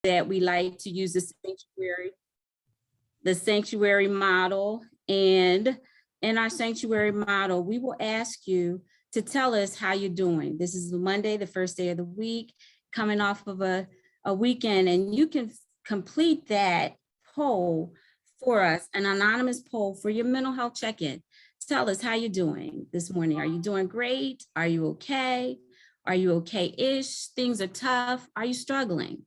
that we like to use the sanctuary model. And in our sanctuary model, we will ask you to tell us how you're doing. This is Monday, the first day of the week, coming off of a weekend, and you can complete that poll for us, an anonymous poll for your mental health check-in. Tell us how you're doing this morning. Are you doing great? Are you okay? Are you okay-ish? Things are tough. Are you struggling?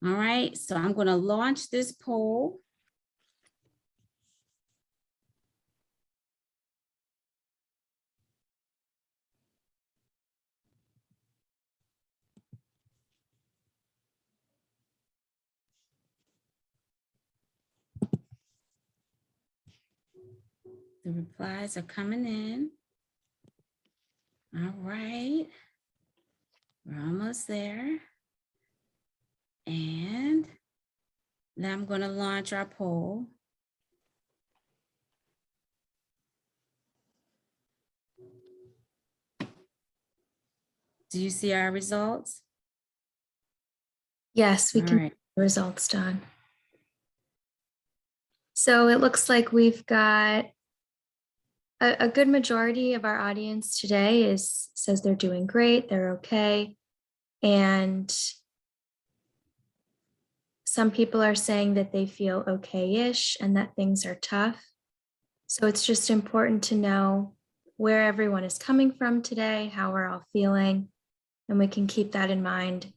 All right, so I'm going to launch this poll. The replies are coming in. All right, we're almost there. And now I'm going to launch our poll. Do you see our results? Yes, we can see the results, Dawn. So it looks like we've got a good majority of our audience today says they're doing great, they're okay. And some people are saying that they feel okay-ish and that things are tough. So it's just important to know where everyone is coming from today, how we're all feeling, and we can keep that in mind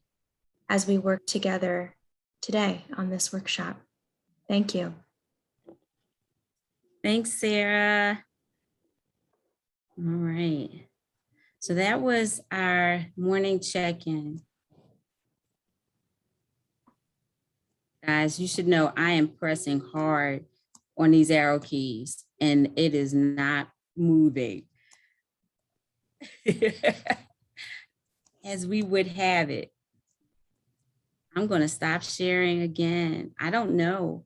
as we work together today on this workshop. Thank you. Thanks, Sarah. All right. So that was our morning check-in. Guys, you should know I am pressing hard on these arrow keys and it is not moving as we would have it. I'm going to stop sharing again. I don't know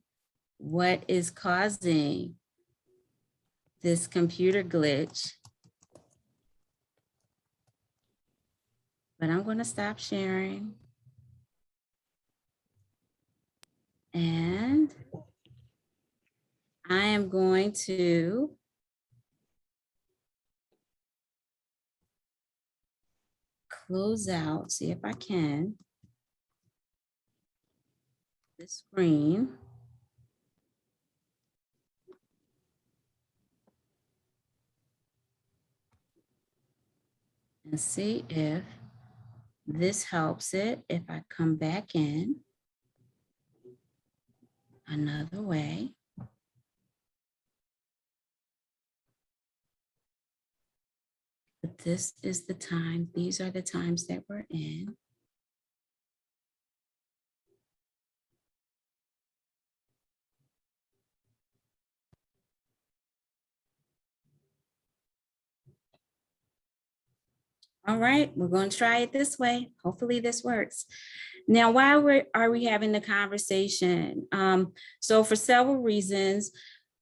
what is causing this computer glitch, but I'm going to stop sharing. And I am going to close out, see if I can, this screen. And see if this helps it. If I come back in another way. But this is the time, these are the times that we're in. All right, we're going to try it this way. Hopefully this works. Now, why are we having the conversation? So for several reasons,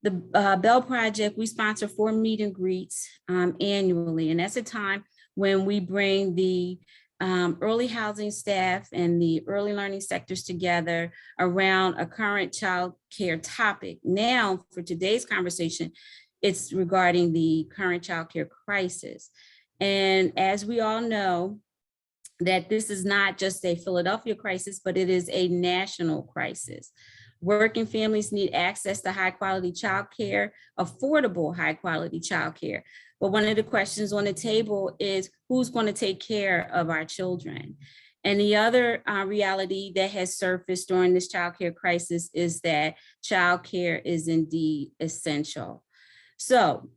the Bell Project, we sponsor 4 meet and greets annually. And that's a time when we bring the early housing staff and the early learning sectors together around a current child care topic. Now, for today's conversation, it's regarding the current child care crisis. And as we all know, that this is not just a Philadelphia crisis, but it is a national crisis. Working families need access to high quality childcare, affordable high quality childcare. But one of the questions on the table is who's going to take care of our children? And the other reality that has surfaced during this childcare crisis is that childcare is indeed essential. So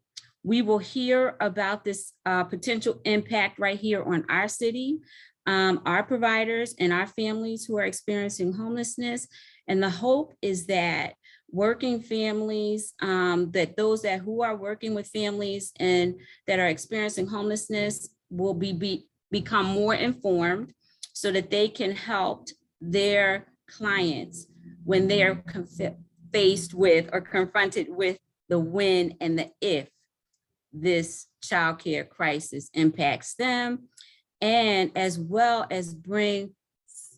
we will hear about this potential impact right here on our city, our providers and our families who are experiencing homelessness. And the hope is that working families, that those who are working with families and that are experiencing homelessness will become more informed so that they can help their clients when they're faced with or confronted with the when and the if this childcare crisis impacts them, and as well as bring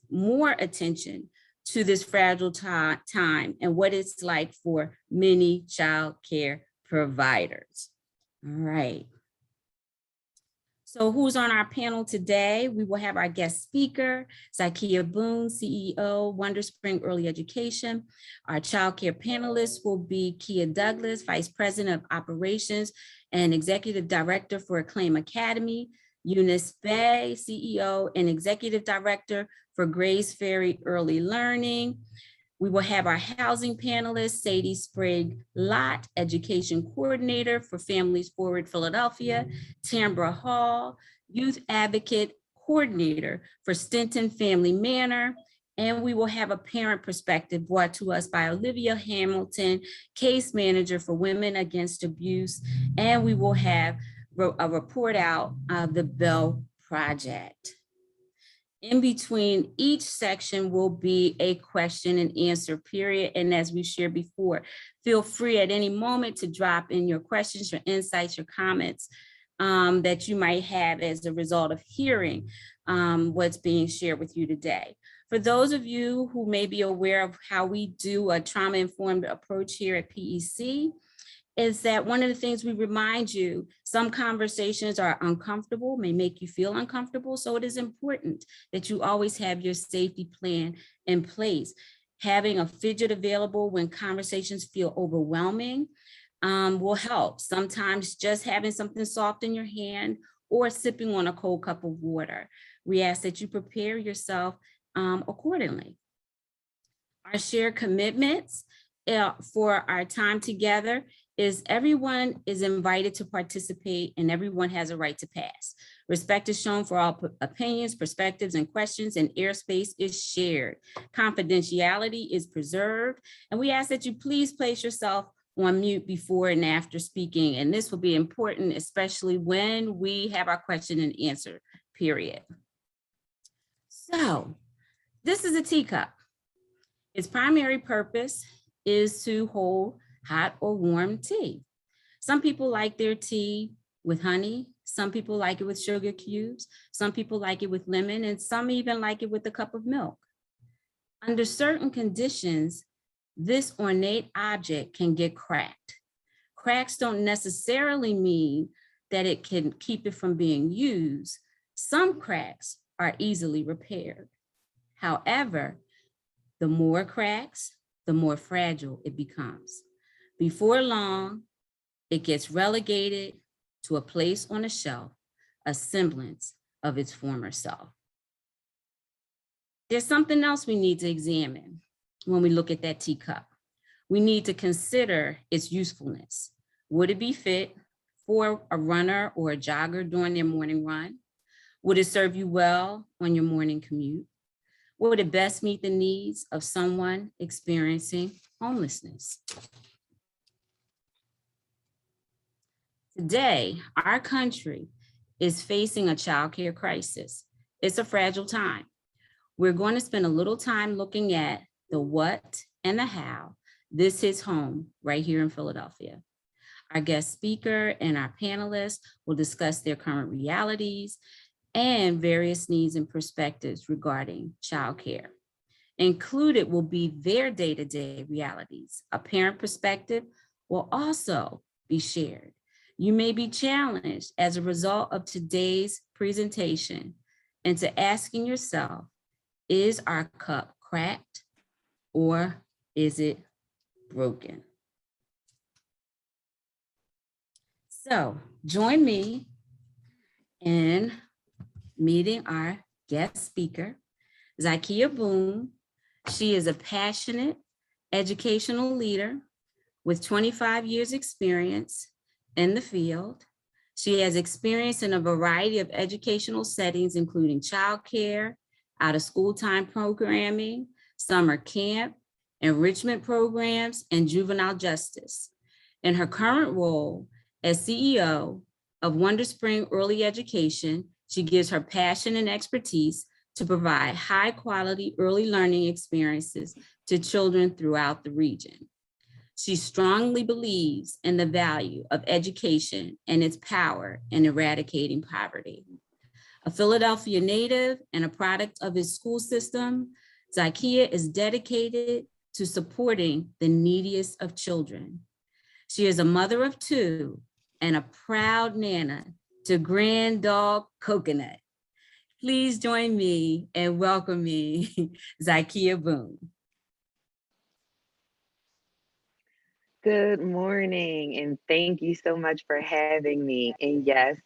more attention to this fragile time and what it's like for many child care providers. All right. So who's on our panel today? We will have our guest speaker, Zakia Boone, CEO, Wonder Spring Early Education. Our child care panelists will be Kia Douglas, Vice President of Operations and Executive Director for Acclaim Academy, Eunice Bay, CEO and Executive Director for Grace Ferry Early Learning. We will have our housing panelist, Sadie Sprague Lott, Education Coordinator for Families Forward Philadelphia, Tamara Hall, Youth Advocate Coordinator for Stinton Family Manor, and we will have a parent perspective brought to us by Olivia Hamilton, Case Manager for Women Against Abuse, and we will have a report out of the Bell Project. In between each section will be a question and answer period. And as we shared before, feel free at any moment to drop in your questions, your insights, your comments that you might have as a result of hearing what's being shared with you today. For those of you who may be aware of how we do a trauma-informed approach here at PEC, is that one of the things we remind you, some conversations are uncomfortable, may make you feel uncomfortable. So it is important that you always have your safety plan in place. Having a fidget available when conversations feel overwhelming will help. Sometimes just having something soft in your hand or sipping on a cold cup of water. We ask that you prepare yourself accordingly. Our shared commitments for our time together is everyone is invited to participate and everyone has a right to pass. Respect is shown for all opinions, perspectives, and questions, and airspace is shared. Confidentiality is preserved, and we ask that you please place yourself on mute before and after speaking, and this will be important, especially when we have our question and answer period. So, this is a teacup. Its primary purpose is to hold hot or warm tea. Some people like their tea with honey. Some people like it with sugar cubes. Some people like it with lemon, and some even like it with a cup of milk. Under certain conditions, this ornate object can get cracked. Cracks don't necessarily mean that it can keep it from being used. Some cracks are easily repaired. However, the more cracks, the more fragile it becomes. Before long, it gets relegated to a place on a shelf, a semblance of its former self. There's something else we need to examine when we look at that teacup. We need to consider its usefulness. Would it be fit for a runner or a jogger during their morning run? Would it serve you well on your morning commute? Would it best meet the needs of someone experiencing homelessness? Today, our country is facing a childcare crisis. It's a fragile time. We're going to spend a little time looking at the what and the how this hits home right here in Philadelphia. Our guest speaker and our panelists will discuss their current realities and various needs and perspectives regarding childcare. Included will be their day-to-day realities. A parent perspective will also be shared. You may be challenged as a result of today's presentation into asking yourself, is our cup cracked or is it broken? So join me in meeting our guest speaker, Zakia Boone. She is a passionate educational leader with 25 years experience in the field. She has experience in a variety of educational settings, including childcare, out of school time programming, summer camp, enrichment programs, and juvenile justice. In her current role as CEO of Wonder Spring Early Education, she gives her passion and expertise to provide high quality early learning experiences to children throughout the region. She strongly believes in the value of education and its power in eradicating poverty. A Philadelphia native and a product of his school system, Zykia is dedicated to supporting the neediest of children. She is a mother of two and a proud nana to grand dog Coconut. Please join me and welcome me, Zykia Boone. Good morning, and thank you so much for having me. And yes,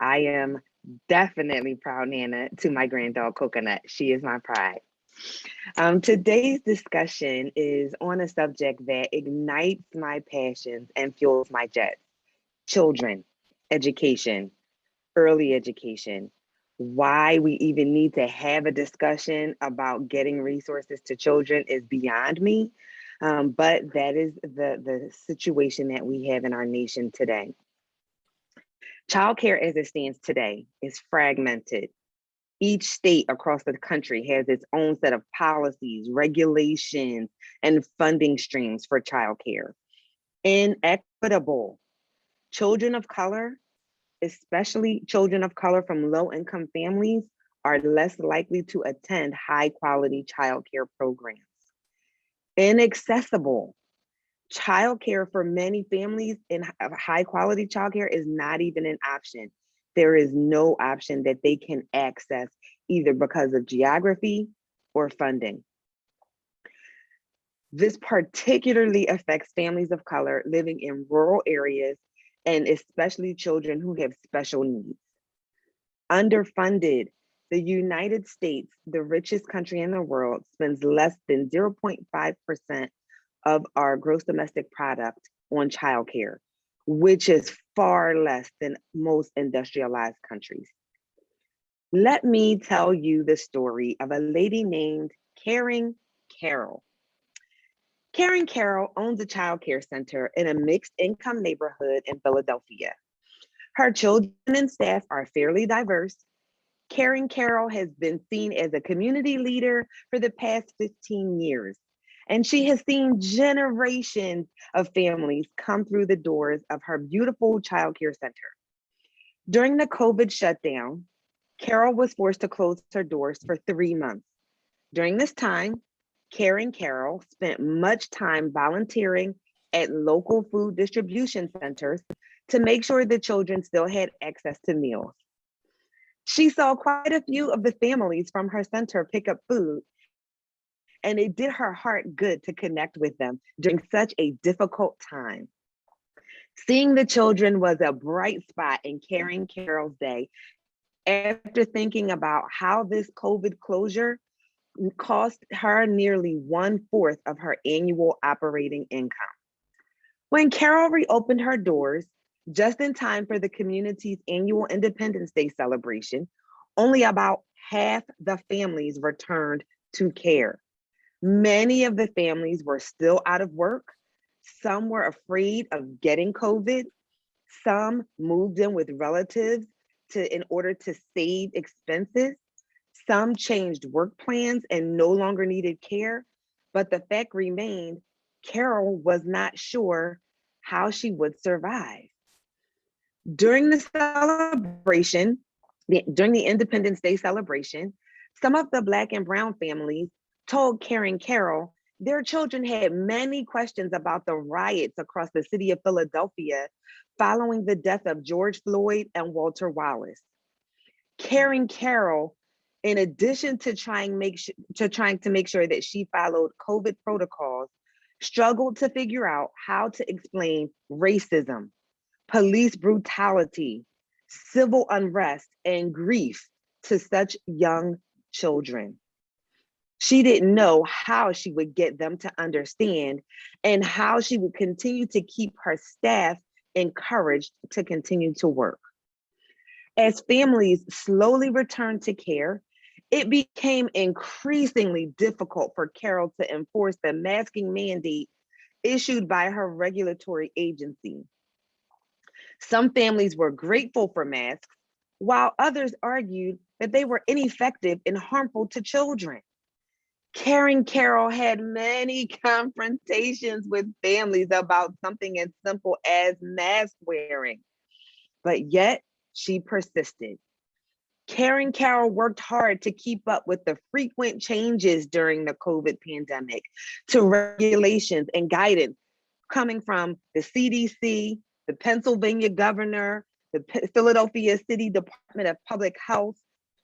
I am definitely proud Nana to my grand dog Coconut. She is my pride. Today's discussion is on a subject that ignites my passions and fuels my jets: children, education, early education. Why we even need to have a discussion about getting resources to children is beyond me. But that is the situation that we have in our nation today. Childcare as it stands today is fragmented. Each state across the country has its own set of policies, regulations, and funding streams for childcare. Inequitable. Children of color, especially children of color from low-income families, are less likely to attend high-quality childcare programs. Inaccessible. Childcare for many families in high-quality childcare is not even an option. There is no option that they can access either because of geography or funding. This particularly affects families of color living in rural areas and especially children who have special needs. Underfunded. The United States, the richest country in the world, spends less than 0.5% of our gross domestic product on childcare, which is far less than most industrialized countries. Let me tell you the story of a lady named Karen Carroll. Karen Carroll owns a childcare center in a mixed income neighborhood in Philadelphia. Her children and staff are fairly diverse. Karen Carroll has been seen as a community leader for the past 15 years, and she has seen generations of families come through the doors of her beautiful childcare center. During the COVID shutdown, Carroll was forced to close her doors for 3 months. During this time, Karen Carroll spent much time volunteering at local food distribution centers to make sure the children still had access to meals. She saw quite a few of the families from her center pick up food, and it did her heart good to connect with them during such a difficult time. Seeing the children was a bright spot in Karen Carroll's day after thinking about how this COVID closure cost her nearly 1/4 of her annual operating income. When Carol reopened her doors, just in time for the community's annual Independence Day celebration, only about half the families returned to care. Many of the families were still out of work. Some were afraid of getting COVID. Some moved in with relatives in order to save expenses. Some changed work plans and no longer needed care. But the fact remained, Carol was not sure how she would survive. During the celebration, during the Independence Day celebration, some of the Black and Brown families told Karen Carroll their children had many questions about the riots across the city of Philadelphia following the death of George Floyd and Walter Wallace. Karen Carroll, in addition to trying to make sure that she followed COVID protocols, struggled to figure out how to explain racism, police brutality, civil unrest, and grief to such young children. She didn't know how she would get them to understand and how she would continue to keep her staff encouraged to continue to work. As families slowly returned to care, it became increasingly difficult for Carol to enforce the masking mandate issued by her regulatory agency. Some families were grateful for masks, while others argued that they were ineffective and harmful to children. Karen Carroll had many confrontations with families about something as simple as mask wearing, but yet she persisted. Karen Carroll worked hard to keep up with the frequent changes during the COVID pandemic to regulations and guidance coming from the CDC, the Pennsylvania governor, the Philadelphia City Department of Public Health,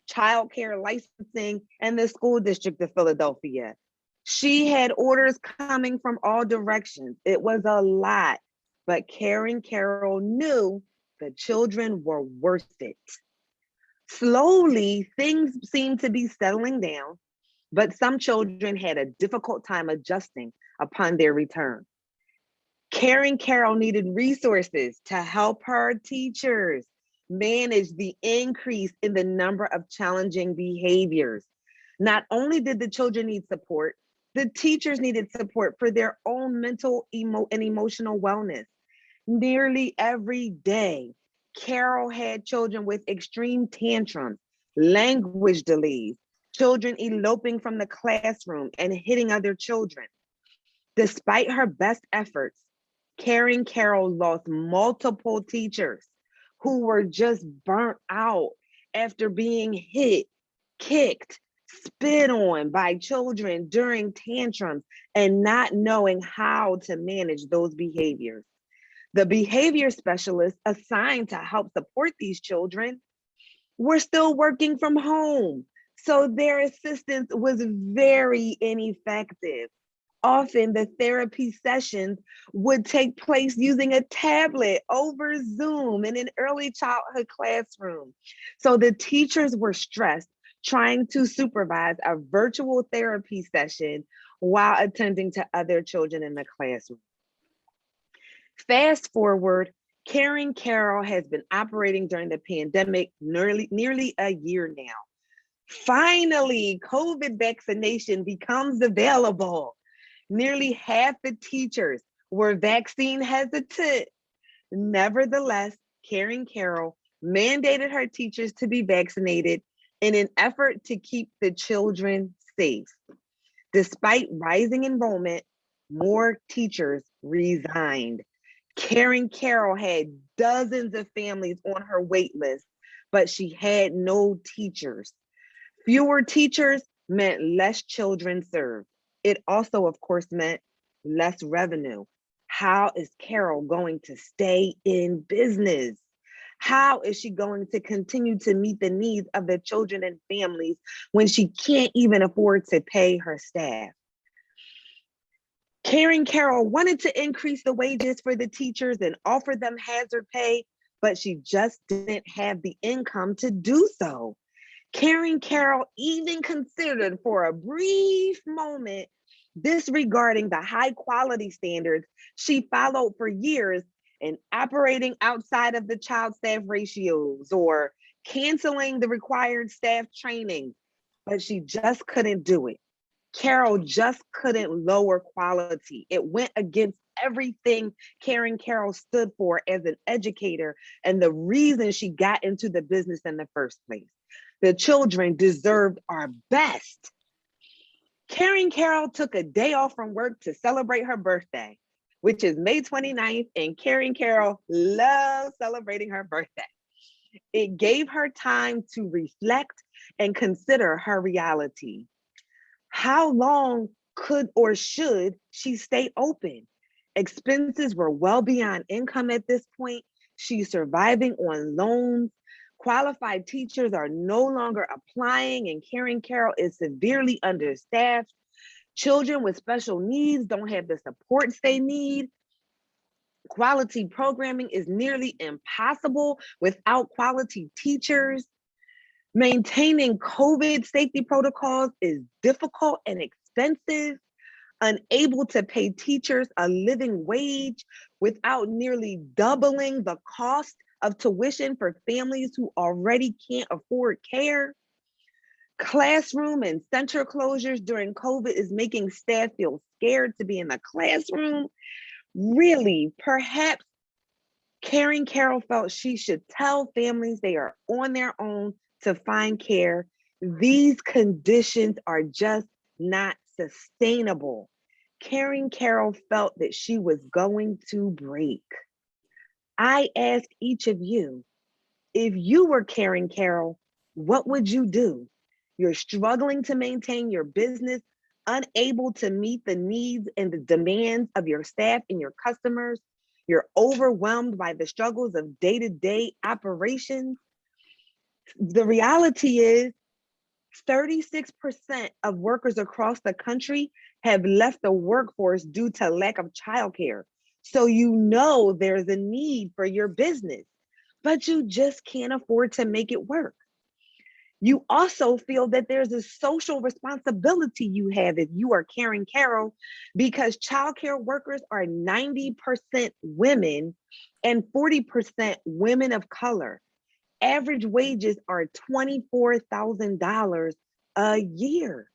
Childcare licensing, and the School District of Philadelphia. She had orders coming from all directions. It was a lot, but Karen Carroll knew the children were worth it. Slowly, things seemed to be settling down, but some children had a difficult time adjusting upon their return. Karen Carroll needed resources to help her teachers manage the increase in the number of challenging behaviors. Not only did the children need support, the teachers needed support for their own mental and emotional wellness. Nearly every day, Carol had children with extreme tantrums, language delays, children eloping from the classroom and hitting other children. Despite her best efforts, Karen Carroll lost multiple teachers who were just burnt out after being hit, kicked, spit on by children during tantrums and not knowing how to manage those behaviors. The behavior specialists assigned to help support these children were still working from home, so their assistance was very ineffective. Often the therapy sessions would take place using a tablet over Zoom in an early childhood classroom. So the teachers were stressed trying to supervise a virtual therapy session while attending to other children in the classroom. Fast forward, Karen Carroll has been operating during the pandemic nearly a year now. Finally, COVID vaccination becomes available. Nearly half the teachers were vaccine hesitant. Nevertheless, Karen Carroll mandated her teachers to be vaccinated in an effort to keep the children safe. Despite rising enrollment, more teachers resigned. Karen Carroll had dozens of families on her wait list, but she had no teachers. Fewer teachers meant less children served. It also, of course, meant less revenue. How is Carol going to stay in business? How is she going to continue to meet the needs of the children and families when she can't even afford to pay her staff? Karen Carroll wanted to increase the wages for the teachers and offer them hazard pay, but she just didn't have the income to do so. Karen Carroll even considered for a brief moment disregarding the high quality standards she followed for years and operating outside of the child staff ratios or canceling the required staff training, but she just couldn't do it. Carol just couldn't lower quality. It went against everything Karen Carroll stood for as an educator and the reason she got into the business in the first place. The children deserved our best. Karen Carroll took a day off from work to celebrate her birthday, which is May 29th, and Karen Carroll loves celebrating her birthday. It gave her time to reflect and consider her reality. How long could or should she stay open? Expenses were well beyond income at this point. She's surviving on loans. Qualified teachers are no longer applying, and Karen Carroll is severely understaffed. Children with special needs don't have the supports they need. Quality programming is nearly impossible without quality teachers. Maintaining COVID safety protocols is difficult and expensive. Unable to pay teachers a living wage without nearly doubling the cost of tuition for families who already can't afford care. Classroom and center closures during COVID is making staff feel scared to be in the classroom. Really, perhaps Karen Carroll felt she should tell families they are on their own to find care. These conditions are just not sustainable. Karen Carroll felt that she was going to break. I ask each of you, if you were Karen Carroll, what would you do? You're struggling to maintain your business, unable to meet the needs and the demands of your staff and your customers. You're overwhelmed by the struggles of day-to-day operations. The reality is 36% of workers across the country have left the workforce due to lack of childcare. So you know there's a need for your business, but you just can't afford to make it work. You also feel that there's a social responsibility you have if you are Karen Carroll, because childcare workers are 90% women and 40% women of color. Average wages are $24,000 a year.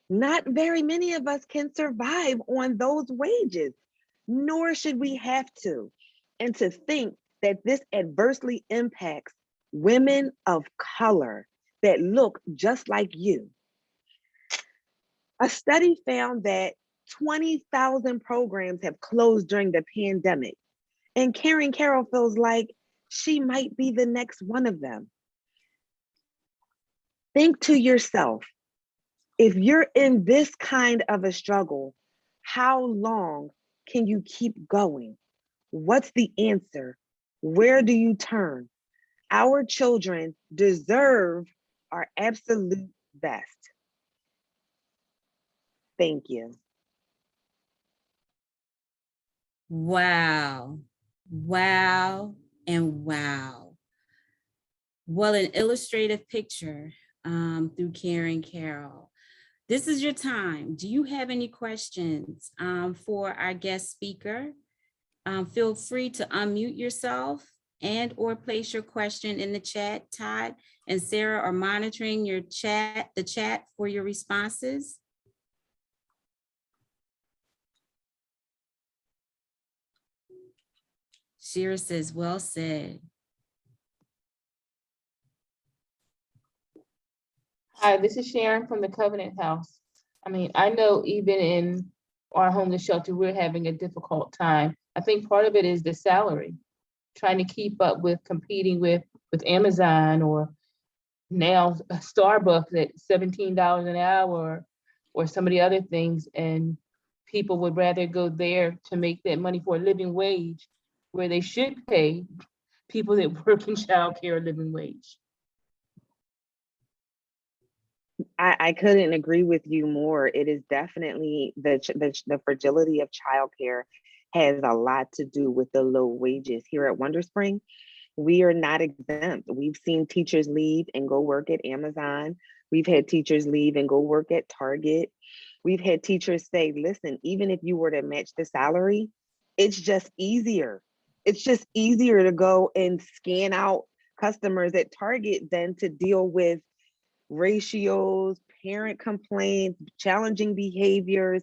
Not very many of us can survive on those wages, nor should we have to. And to think that this adversely impacts women of color that look just like you. A study found that 20,000 programs have closed during the pandemic, and Karen Carroll feels like she might be the next one of them. Think to yourself, if you're in this kind of a struggle, how long can you keep going? What's the answer? Where do you turn? Our children deserve our absolute best. Thank you. Wow, wow, and wow. Well, an illustrative picture through Karen Carroll. This is your time. Do you have any questions for our guest speaker? Feel free to unmute yourself and or place your question in the chat. Todd and Sarah are monitoring the chat for your responses. Shira says, well said. Hi, this is Sharon from the Covenant House. I mean, I know even in our homeless shelter, we're having a difficult time. I think part of it is the salary, trying to keep up with competing with Amazon or now Starbucks at $17 an hour or some of the other things. And people would rather go there to make that money for a living wage where they should pay people that work in childcare a living wage. I couldn't agree with you more. It is definitely the fragility of childcare has a lot to do with the low wages. Here at Wonderspring, we are not exempt. We've seen teachers leave and go work at Amazon. We've had teachers leave and go work at Target. We've had teachers say, listen, even if you were to match the salary, it's just easier. It's just easier to go and scan out customers at Target than to deal with ratios, parent complaints, challenging behaviors.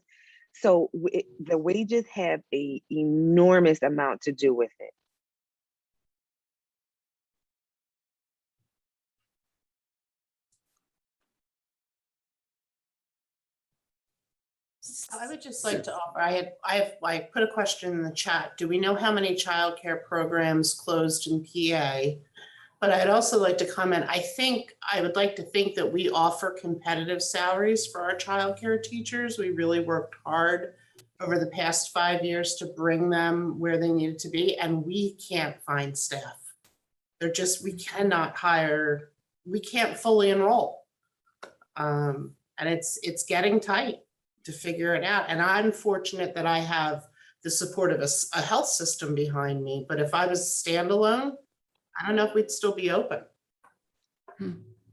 So the wages have an enormous amount to do with it. I would just like to offer, I put a question in the chat. Do we know how many childcare programs closed in PA? But I'd also like to comment, I would like to think that we offer competitive salaries for our childcare teachers. We really worked hard over the past 5 years to bring them where they needed to be, and we can't find staff. We cannot hire, we can't fully enroll. And it's getting tight to figure it out. And I'm fortunate that I have the support of a health system behind me, but if I was standalone, I don't know if we'd still be open.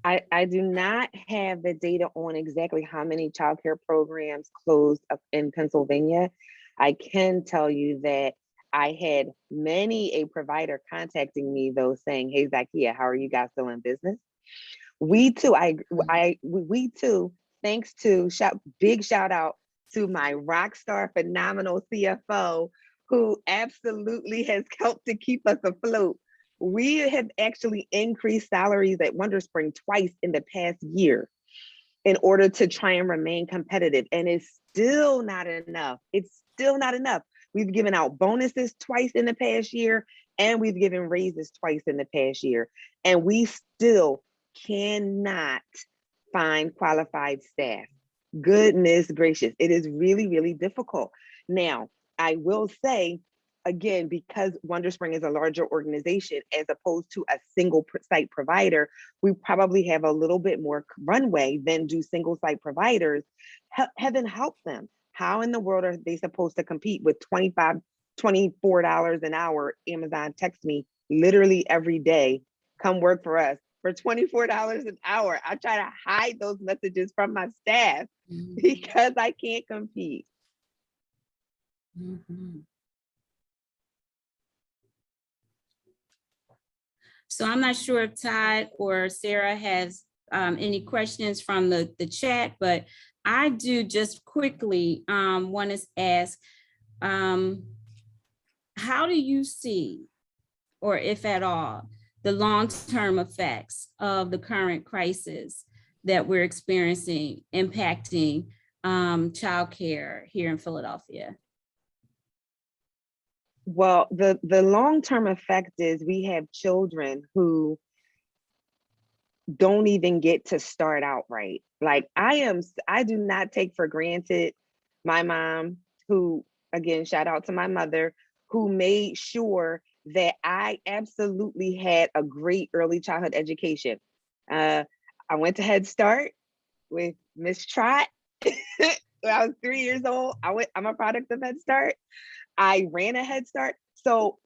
I do not have the data on exactly how many childcare programs closed up in Pennsylvania. I can tell you that I had many a provider contacting me though saying, hey, Zakia, how are you guys still in business? We too, we too, thanks to big shout out to my rock star phenomenal CFO who absolutely has helped to keep us afloat. We have actually increased salaries at Wonderspring twice in the past year in order to try and remain competitive. And it's still not enough. It's still not enough. We've given out bonuses twice in the past year, and we've given raises twice in the past year. And we still cannot find qualified staff. Goodness gracious, it is really, really difficult. Now, I will say, again, because Wonderspring is a larger organization as opposed to a single site provider, we probably have a little bit more runway than do single site providers. Heaven help them. How in the world are they supposed to compete with $24 an hour? Amazon texts me literally every day, come work for us for $24 an hour. I try to hide those messages from my staff because I can't compete. So I'm not sure if Todd or Sarah has any questions from the chat, but I do just quickly want to ask, how do you see, or if at all, the long-term effects of the current crisis that we're experiencing impacting childcare here in Philadelphia? Well, the long-term effect is we have children who don't even get to start out right. Like I do not take for granted my mom, who, again, shout out to my mother, who made sure that I absolutely had a great early childhood education. I went to Head Start with Miss Trott when I was 3 years old. I'm a product of Head Start. I ran a Head Start. So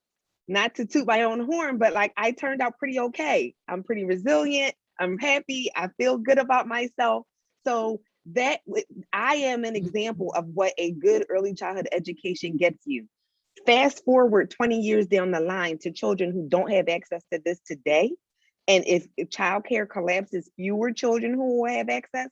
not to toot my own horn, but like I turned out pretty okay. I'm pretty resilient. I'm happy. I feel good about myself. So that I am an example of what a good early childhood education gets you. Fast forward 20 years down the line to children who don't have access to this today. And if childcare collapses, fewer children who will have access,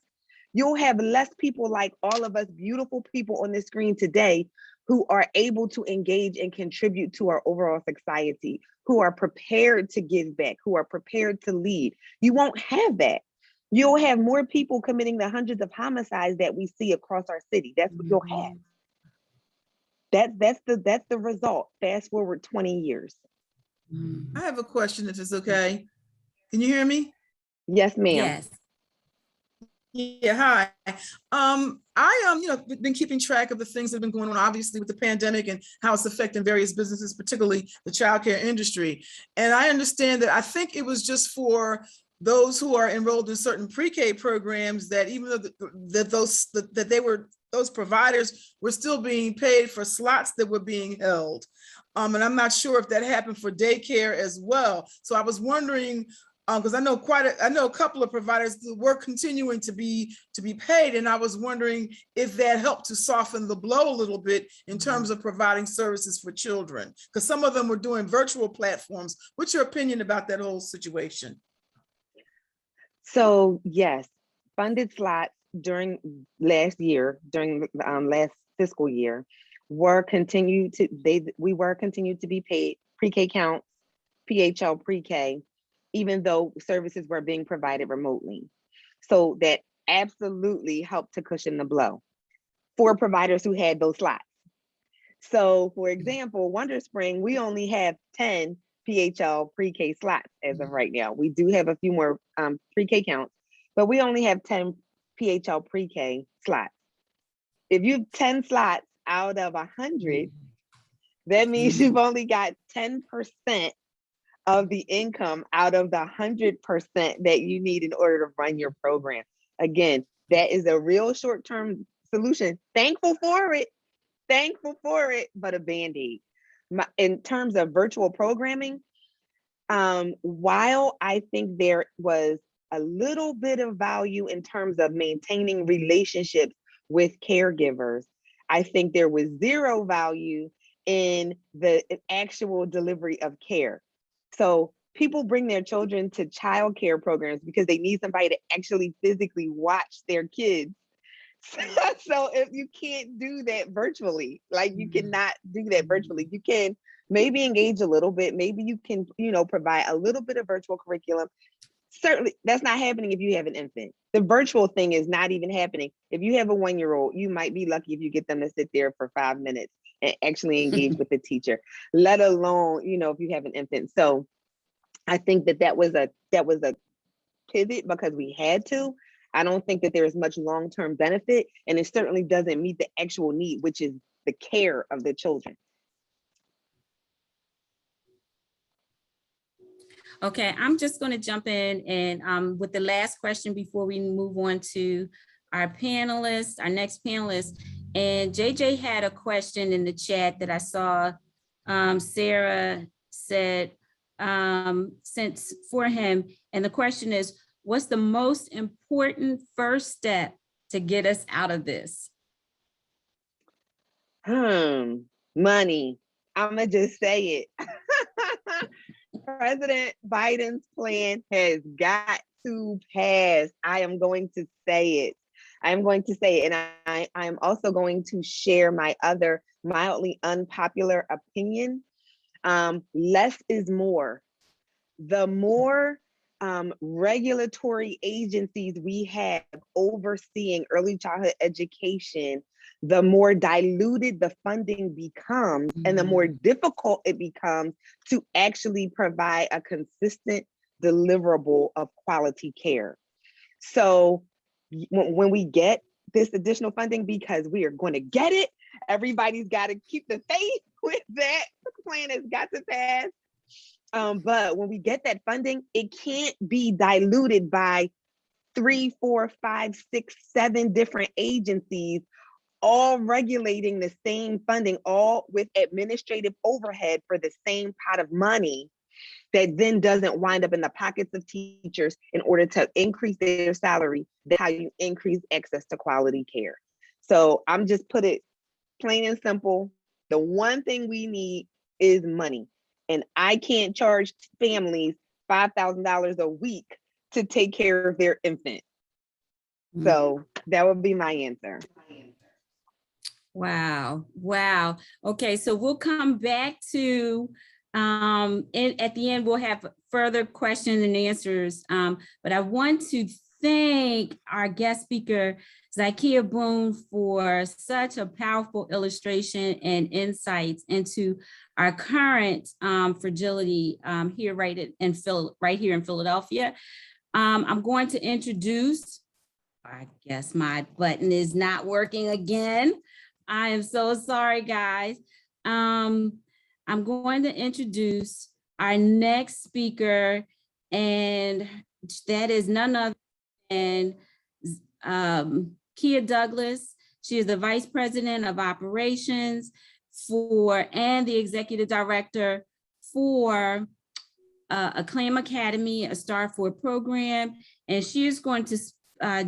you'll have less people like all of us beautiful people on the screen today who are able to engage and contribute to our overall society, who are prepared to give back, who are prepared to lead. You won't have that. You'll have more people committing the hundreds of homicides that we see across our city. That's what you'll have. That's the result. Fast forward 20 years. I have a question, if it's okay. Can you hear me? Yes, ma'am. Yes. Yeah, hi. I been keeping track of the things that have been going on, obviously, with the pandemic and how it's affecting various businesses, particularly the childcare industry. And I understand that I think it was just for those who are enrolled in certain pre-K programs that even though those providers were still being paid for slots that were being held. And I'm not sure if that happened for daycare as well. So I was wondering, because I know a couple of providers who were continuing to be paid, and I was wondering if that helped to soften the blow a little bit in terms of providing services for children, because some of them were doing virtual platforms. What's your opinion about that whole situation? So yes, funded slots during last year, during last fiscal year, we were continued to be paid pre-K counts, PHL pre-K, even though services were being provided remotely. So that absolutely helped to cushion the blow for providers who had those slots. So for example, Wonderspring, we only have 10 PHL pre-K slots as of right now. We do have a few more pre-K counts, but we only have 10 PHL pre-K slots. If you have 10 slots out of 100, that means you've only got 10% of the income out of the 100% that you need in order to run your program. Again, that is a real short-term solution. Thankful for it, but a Band-Aid. In terms of virtual programming, while I think there was a little bit of value in terms of maintaining relationships with caregivers, I think there was zero value in the actual delivery of care. So people bring their children to childcare programs because they need somebody to actually physically watch their kids. So if you can't do that virtually, like you cannot do that virtually, you can maybe engage a little bit, maybe you can, provide a little bit of virtual curriculum. Certainly that's not happening if you have an infant. The virtual thing is not even happening. If you have a 1-year-old, you might be lucky if you get them to sit there for 5 minutes and actually engage with the teacher, let alone, if you have an infant. So I think that was a pivot because we had to. I don't think that there is much long-term benefit, and it certainly doesn't meet the actual need, which is the care of the children. Okay, I'm just going to jump in and with the last question before we move on to our panelists, our next panelist. And JJ had a question in the chat that I saw Sarah said sent for him. And the question is, what's the most important first step to get us out of this? Money. I'ma just say it. President Biden's plan has got to pass. I am going to say it. I'm going to say it. And I am also going to share my other mildly unpopular opinion. Less is more. The more regulatory agencies we have overseeing early childhood education, the more diluted the funding becomes and the more difficult it becomes to actually provide a consistent deliverable of quality care. So when we get this additional funding, because we are going to get it, everybody's got to keep the faith with that. The plan has got to pass. But when we get that funding, it can't be diluted by 3, 4, 5, 6, 7 different agencies all regulating the same funding, all with administrative overhead for the same pot of money that then doesn't wind up in the pockets of teachers in order to increase their salary. That's how you increase access to quality care. So I'm just put it plain and simple. The one thing we need is money. And I can't charge families $5,000 a week to take care of their infant. So that would be my answer. Wow. Wow. Okay, so we'll come back to at the end, we'll have further questions and answers. But I want to thank our guest speaker, Zykia Boone, for such a powerful illustration and insights into our current fragility here right here in Philadelphia. I'm going to introduce, I guess my button is not working again. I am so sorry, guys. I'm going to introduce our next speaker, and that is none other than Kia Douglas. She is the Vice President of Operations and the Executive Director for Acclaim Academy, a Star 4 program, and she is going to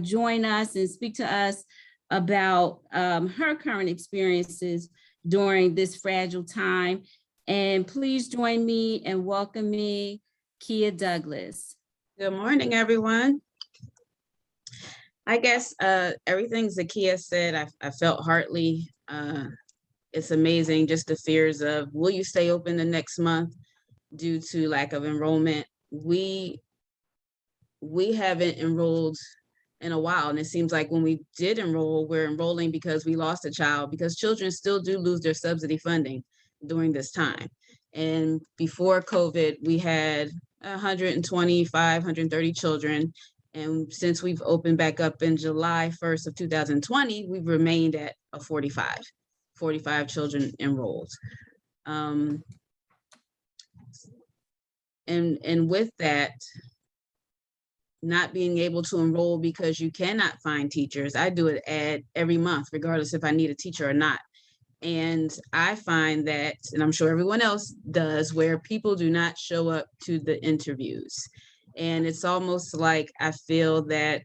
join us and speak to us about her current experiences during this fragile time. And please join me in welcoming Kia Douglas. Good morning, everyone. I guess everything Zakia said, I felt heartily. It's amazing, just the fears of, will you stay open the next month due to lack of enrollment? We haven't enrolled in a while, and it seems like when we did enroll, we're enrolling because we lost a child, because children still do lose their subsidy funding during this time. And before COVID, we had 125, 130 children. And since we've opened back up in July 1st of 2020, we've remained at a 45 children enrolled. And with that, not being able to enroll because you cannot find teachers. I do an ad every month, regardless if I need a teacher or not. And I find that, and I'm sure everyone else does, where people do not show up to the interviews. And it's almost like I feel that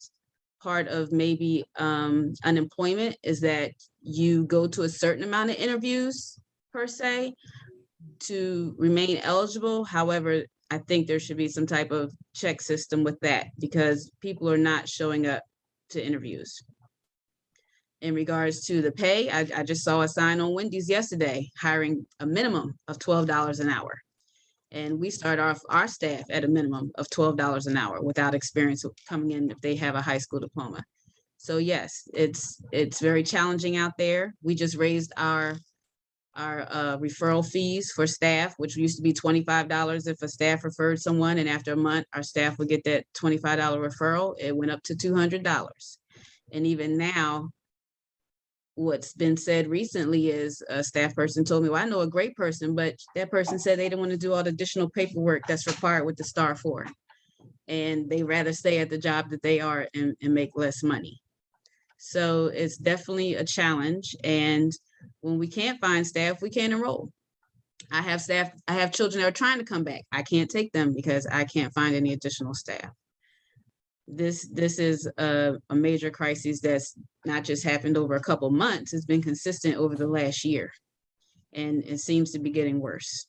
part of maybe unemployment is that you go to a certain amount of interviews per se to remain eligible. However, I think there should be some type of check system with that, because people are not showing up to interviews. In regards to the pay, I just saw a sign on Wendy's yesterday, hiring a minimum of $12 an hour. And we start off our staff at a minimum of $12 an hour without experience coming in if they have a high school diploma. So yes, it's very challenging out there. We just raised our our referral fees for staff, which used to be $25 if a staff referred someone, and after a month, our staff would get that $25 referral. It went up to $200. And even now, what's been said recently is a staff person told me, well, I know a great person, but that person said they didn't want to do all the additional paperwork that's required with the STAR 4. And they rather stay at the job that they are and make less money. So it's definitely a challenge. And when we can't find staff, we can't enroll. I have children that are trying to come back. I can't take them because I can't find any additional staff. This is a major crisis that's not just happened over a couple months. It's been consistent over the last year, and it seems to be getting worse.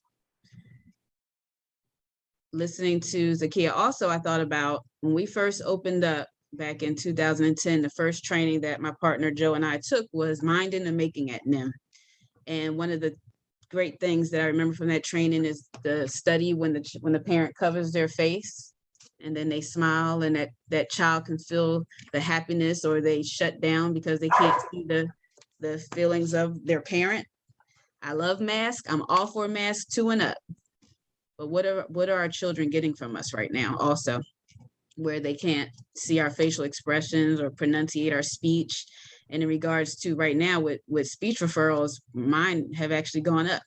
Listening to Zakia, also, I thought about when we first opened up back in 2010, the first training that my partner Joe and I took was Minding and Making at NIM. And one of the great things that I remember from that training is the study when the parent covers their face and then they smile, and that child can feel the happiness, or they shut down because they can't see the feelings of their parent. I love masks. I'm all for masks 2 and up. But what are our children getting from us right now also, where they can't see our facial expressions or pronunciate our speech? And in regards to right now with speech referrals, mine have actually gone up.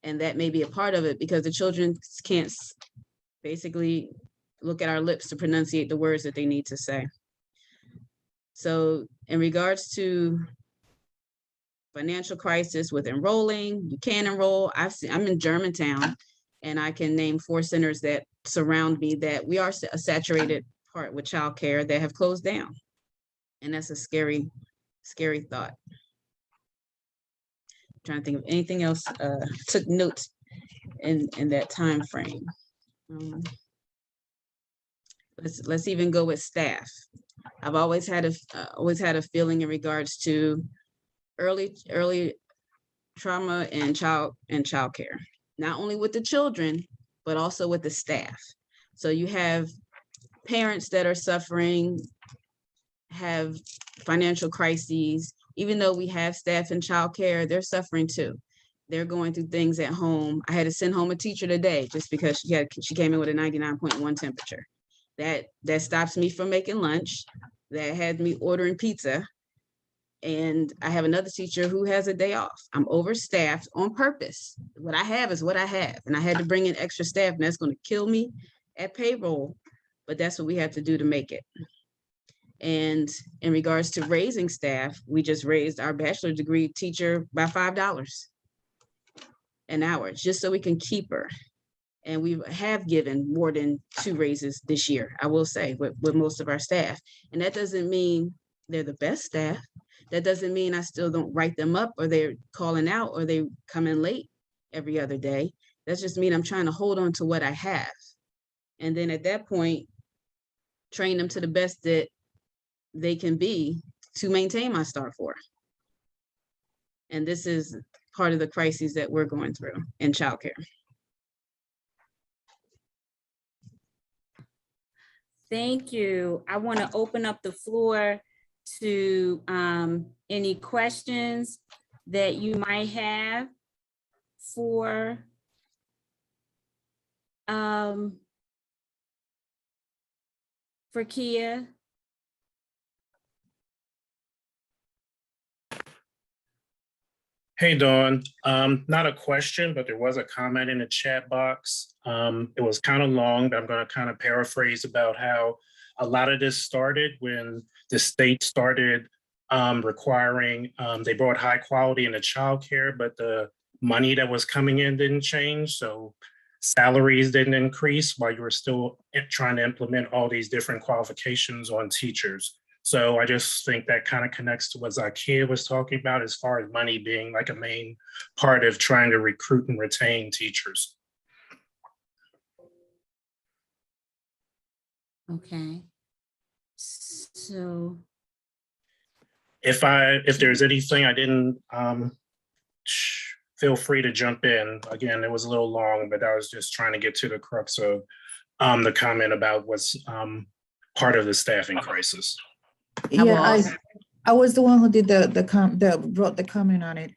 And that may be a part of it because the children can't basically look at our lips to pronunciate the words that they need to say. So in regards to financial crisis with enrolling, you can enroll. I'm in Germantown, and I can name 4 centers that surround me that we are a saturated part with childcare that have closed down. And that's a scary, scary thought. I'm trying to think of anything else. Took notes in that time frame. Let's even go with staff. I've always had a feeling in regards to early trauma and childcare, not only with the children, but also with the staff. So you have parents that are suffering, have financial crises. Even though we have staff in childcare, they're suffering too. They're going through things at home. I had to send home a teacher today just because she came in with a 99.1 temperature. That stops me from making lunch. That had me ordering pizza. And I have another teacher who has a day off. I'm overstaffed on purpose. What I have is what I have. And I had to bring in extra staff, and that's going to kill me at payroll. But that's what we have to do to make it. And in regards to raising staff, we just raised our bachelor's degree teacher by $5 an hour, just so we can keep her. And we have given more than 2 raises this year, I will say, with most of our staff. And that doesn't mean they're the best staff. That doesn't mean I still don't write them up, or they're calling out, or they come in late every other day. That just means I'm trying to hold on to what I have. And then at that point, train them to the best that they can be to maintain my STAR 4. And this is part of the crises that we're going through in childcare. Thank you. I want to open up the floor to any questions that you might have for Kia. Hey, Dawn. Not a question, but there was a comment in the chat box. It was kind of long, but I'm going to kind of paraphrase about how a lot of this started when the state started requiring, they brought high quality into childcare, but the money that was coming in didn't change. So salaries didn't increase while you were still trying to implement all these different qualifications on teachers. So I just think that kind of connects to what Zakia was talking about as far as money being like a main part of trying to recruit and retain teachers. Okay. So. If there's anything I didn't, feel free to jump in. Again, it was a little long, but I was just trying to get to the crux of the comment about what's part of the staffing crisis. Yeah, I was the one who did wrote the comment on it.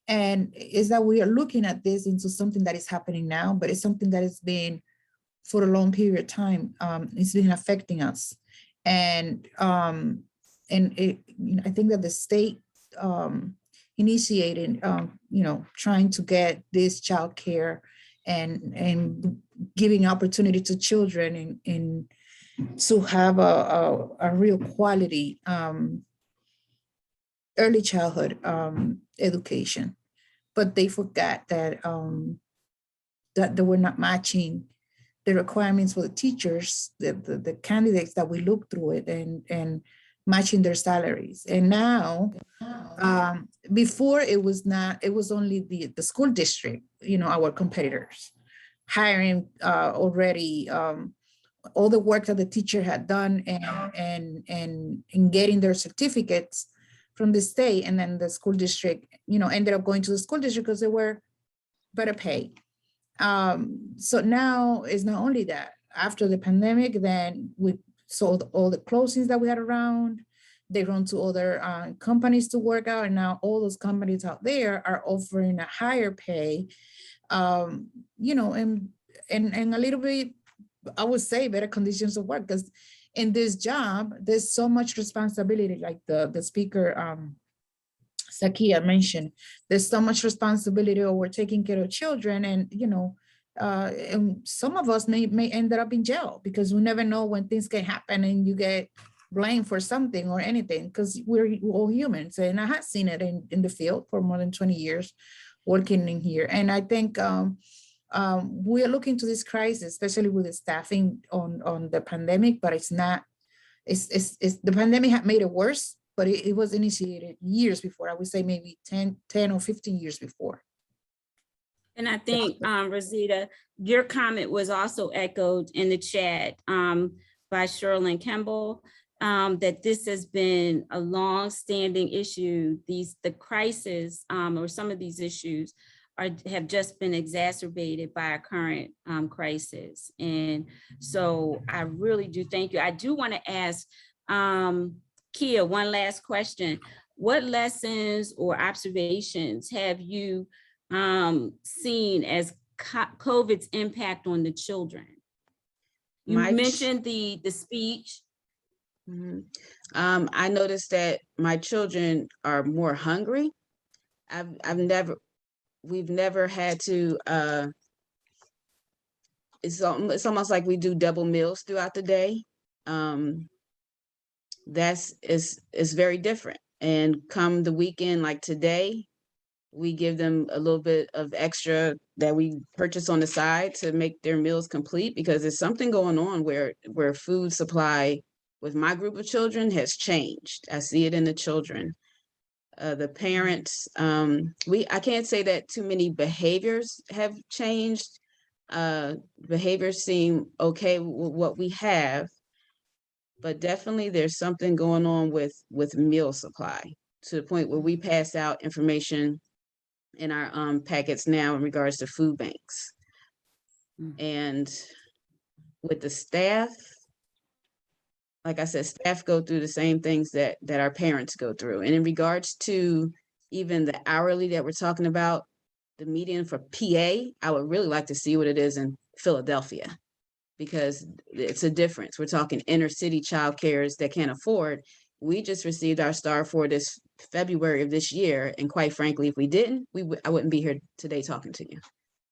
And is that we are looking at this into something that is happening now, but it's something that has been for a long period of time. It's been affecting us. And it, I think that the state initiated, trying to get this childcare and giving opportunity to children and to have a real quality early childhood education. But they forgot that that they were not matching the requirements for the teachers, the candidates that we look through it and matching their salaries. And now, before it was only the school district, our competitors hiring already all the work that the teacher had done and getting their certificates from the state, and then the school district, ended up going to the school district because they were better paid. So now it's not only that. After the pandemic, then we sold all the closings that we had around. They run to other companies to work out, and now all those companies out there are offering a higher pay, and a little bit, I would say, better conditions of work, because in this job, there's so much responsibility, like the speaker, Sakia mentioned, there's so much responsibility over taking care of children, and some of us may end up in jail because we never know when things can happen and you get blamed for something or anything, because we're all humans. And I have seen it in the field for more than 20 years working in here. And I think we're looking to this crisis, especially with the staffing on the pandemic, but it's not, it's the pandemic had made it worse, but it was initiated years before. I would say maybe 10 or 15 years before. And I think, Rosita, your comment was also echoed in the chat by Sherilyn Kimball, that this has been a long-standing issue. The crisis or some of these issues have just been exacerbated by our current crisis. And so I really do thank you. I do want to ask Kia one last question. What lessons or observations have you seen as COVID's impact on the children? You mentioned the speech. I noticed that my children are more hungry. We've never had to, it's almost like we do double meals throughout the day. It's very different. And come the weekend, like today, we give them a little bit of extra that we purchase on the side to make their meals complete, because there's something going on where food supply with my group of children has changed. I see it in the children. The parents, I can't say that too many behaviors have changed. Behaviors seem okay with what we have, but definitely there's something going on with meal supply, to the point where we pass out information in our packets now in regards to food banks. And with the staff, like I said, staff go through the same things that our parents go through. And in regards to even the hourly that we're talking about, the median for PA, I would really like to see what it is in Philadelphia, because it's a difference. We're talking inner city childcares that can't afford. We just received our star for this February of this year. And quite frankly, if we didn't, I wouldn't be here today talking to you,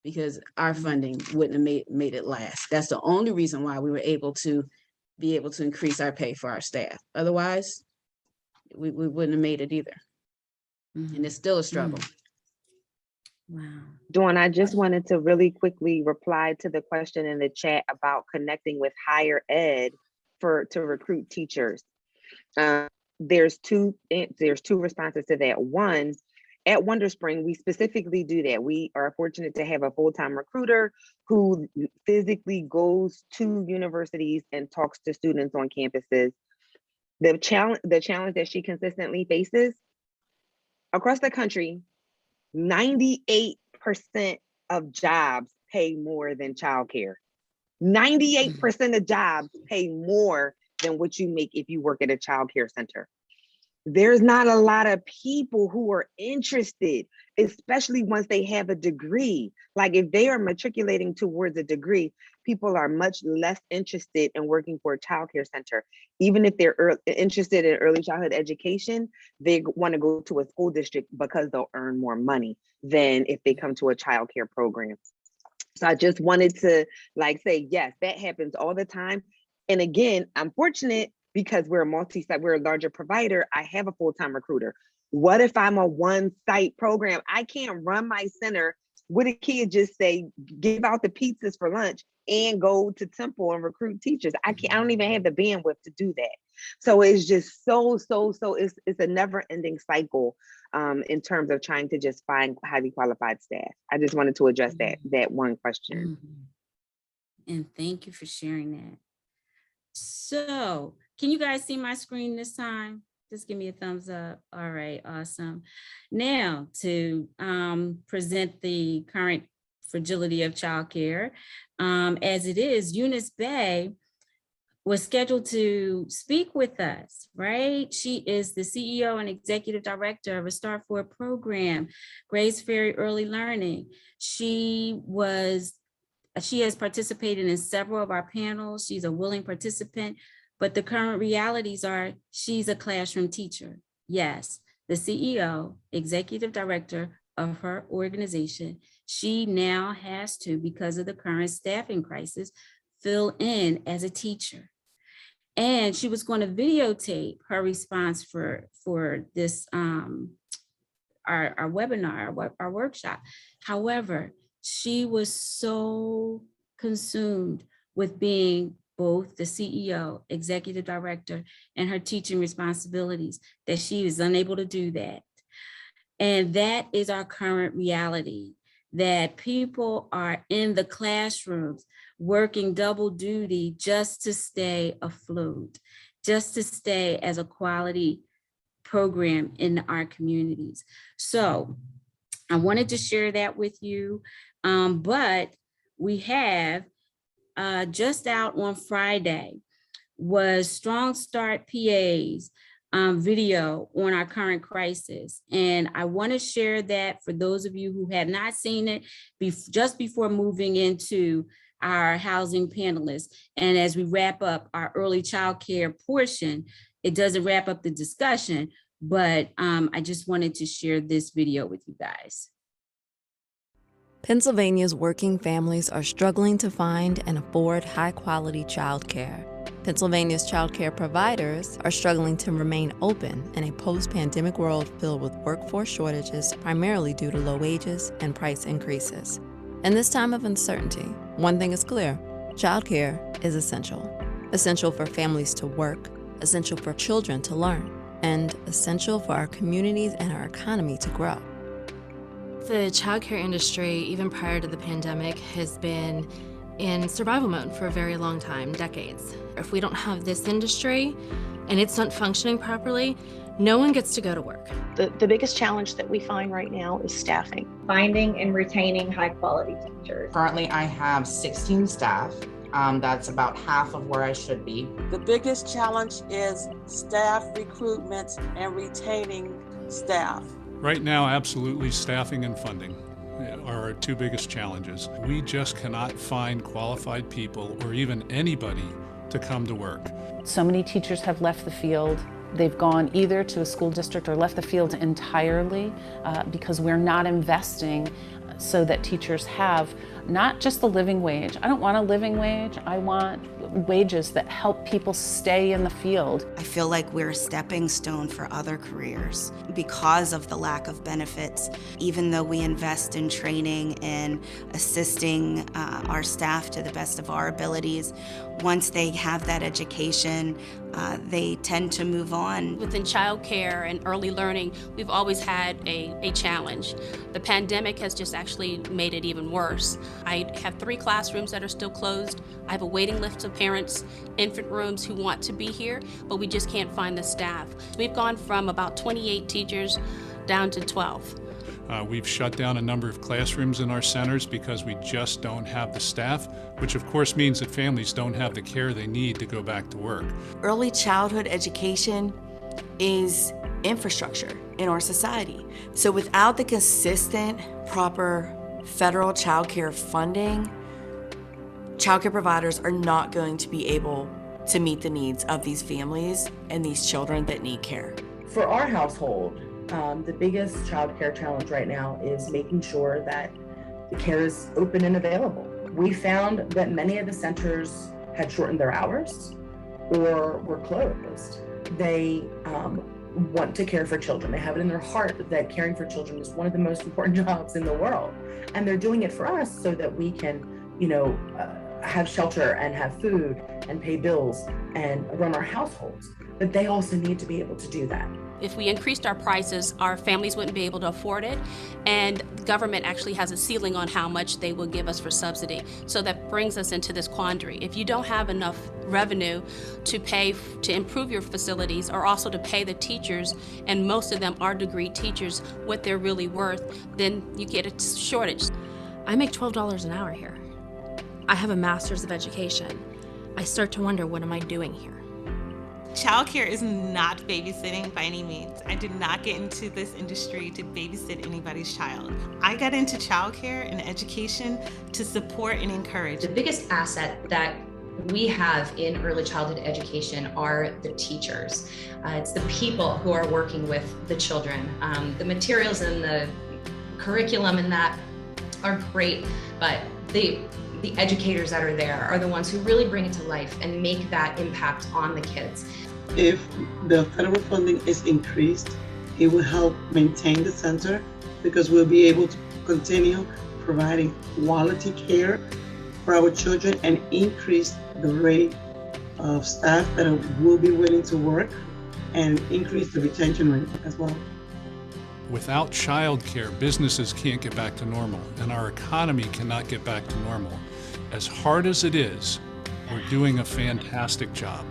because our funding wouldn't have made it last. That's the only reason why we were able to increase our pay for our staff. Otherwise, we wouldn't have made it either. And it's still a struggle. Wow. Dawn, I just wanted to really quickly reply to the question in the chat about connecting with higher ed to recruit teachers. There's two responses to that. One, at Wonder Spring, we specifically do that. We are fortunate to have a full-time recruiter who physically goes to universities and talks to students on campuses. The challenge that she consistently faces across the country, 98% of jobs pay more than childcare. 98% of jobs pay more than what you make if you work at a childcare center. there's not a lot of people who are interested, especially once they have a degree. Like if they are matriculating towards a degree, people are much less interested in working for a childcare center. Even if they're interested in early childhood education, they want to go to a school district because they'll earn more money than if they come to a childcare program. So I just wanted to say, yes, that happens all the time. And again, I'm fortunate because we're a larger provider. I have a full-time recruiter. What if I'm a one-site program? I can't run my center with a kid, just say, give out the pizzas for lunch and go to Temple and recruit teachers. I don't even have the bandwidth to do that. So it's just so it's a never-ending cycle in terms of trying to just find highly qualified staff. I just wanted to address that one question. And thank you for sharing that. So can you guys see my screen this time? Just give me a thumbs up. All right, awesome. Now to present the current fragility of childcare. As it is, Eunice Bay was scheduled to speak with us, right? She is the CEO and Executive Director of a Start Forward program, Grace Ferry Early Learning. She has participated in several of our panels. She's a willing participant, but the current realities are she's a classroom teacher. Yes, the CEO, Executive Director of her organization, she now has to, because of the current staffing crisis, fill in as a teacher. And she was going to videotape her response for this, our webinar, our workshop. However, she was so consumed with being both the CEO, Executive Director, and her teaching responsibilities that she was unable to do that. And that is our current reality, that people are in the classrooms working double duty just to stay afloat, just to stay as a quality program in our communities. So I wanted to share that with you, but we have just out on Friday was Strong Start PA's video on our current crisis. And I want to share that for those of you who have not seen it just before moving into our housing panelists. And as we wrap up our early child care portion, it doesn't wrap up the discussion, but I just wanted to share this video with you guys. Pennsylvania's working families are struggling to find and afford high-quality childcare. Pennsylvania's childcare providers are struggling to remain open in a post-pandemic world filled with workforce shortages, primarily due to low wages and price increases. In this time of uncertainty, one thing is clear: childcare is essential. Essential for families to work, essential for children to learn, and essential for our communities and our economy to grow. The childcare industry, even prior to the pandemic, has been in survival mode for a very long time, decades. If we don't have this industry and it's not functioning properly, no one gets to go to work. The biggest challenge that we find right now is staffing. Finding and retaining high quality teachers. Currently, I have 16 staff. That's about half of where I should be. The biggest challenge is staff recruitment and retaining staff. Right now, absolutely, staffing and funding are our two biggest challenges. We just cannot find qualified people or even anybody to come to work. So many teachers have left the field. They've gone either to a school district or left the field entirely because we're not investing so that teachers have not just the living wage. I don't want a living wage. I want wages that help people stay in the field. I feel like we're a stepping stone for other careers because of the lack of benefits. Even though we invest in training and assisting our staff to the best of our abilities, once they have that education, they tend to move on. Within childcare and early learning, we've always had a challenge. The pandemic has just actually made it even worse. I have 3 classrooms that are still closed. I have a waiting list of parents, infant rooms who want to be here, but we just can't find the staff. We've gone from about 28 teachers down to 12. We've shut down a number of classrooms in our centers because we just don't have the staff, which of course means that families don't have the care they need to go back to work. Early childhood education is infrastructure in our society. So without the consistent, proper federal childcare funding, childcare providers are not going to be able to meet the needs of these families and these children that need care. For our household, the biggest childcare challenge right now is making sure that the care is open and available. We found that many of the centers had shortened their hours or were closed. They want to care for children. They have it in their heart that caring for children is one of the most important jobs in the world. And they're doing it for us so that we can, have shelter and have food and pay bills and run our households. But they also need to be able to do that. If we increased our prices, our families wouldn't be able to afford it, and the government actually has a ceiling on how much they will give us for subsidy. So that brings us into this quandary. If you don't have enough revenue to pay to improve your facilities, or also to pay the teachers, and most of them are degree teachers, what they're really worth, then you get a shortage. I make $12 an hour here. I have a master's of education. I start to wonder, what am I doing here? Childcare is not babysitting by any means. I did not get into this industry to babysit anybody's child. I got into childcare and education to support and encourage. The biggest asset that we have in early childhood education are the teachers. It's the people who are working with the children. The materials and the curriculum and that are great, but the educators that are there are the ones who really bring it to life and make that impact on the kids. If the federal funding is increased, it will help maintain the center because we'll be able to continue providing quality care for our children and increase the rate of staff that will be willing to work and increase the retention rate as well. Without childcare, businesses can't get back to normal, and our economy cannot get back to normal. As hard as it is, we're doing a fantastic job.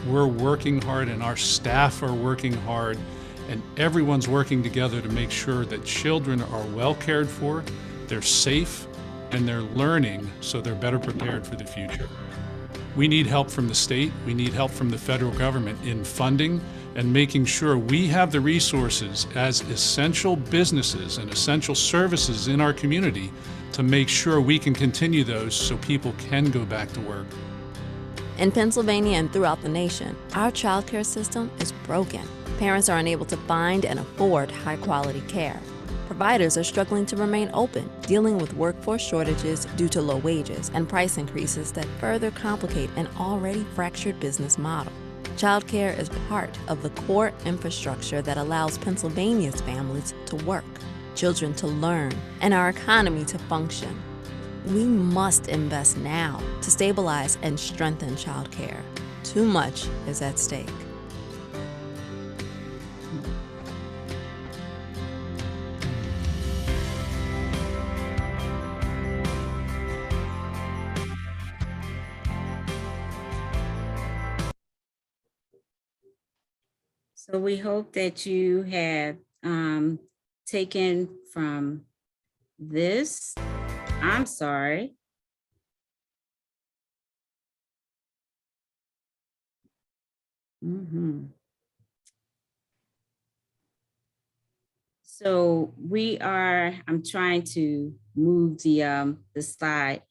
We're working hard, and our staff are working hard, and everyone's working together to make sure that children are well cared for, they're safe, and they're learning so they're better prepared for the future. We need help from the state, we need help from the federal government in funding and making sure we have the resources as essential businesses and essential services in our community to make sure we can continue those so people can go back to work. In Pennsylvania and throughout the nation, our childcare system is broken. Parents are unable to find and afford high-quality care. Providers are struggling to remain open, dealing with workforce shortages due to low wages and price increases that further complicate an already fractured business model. Childcare is part of the core infrastructure that allows Pennsylvania's families to work, children to learn, and our economy to function. We must invest now to stabilize and strengthen childcare. Too much is at stake. So we hope that you have taken from this. I'm sorry. So I'm trying to move the slide.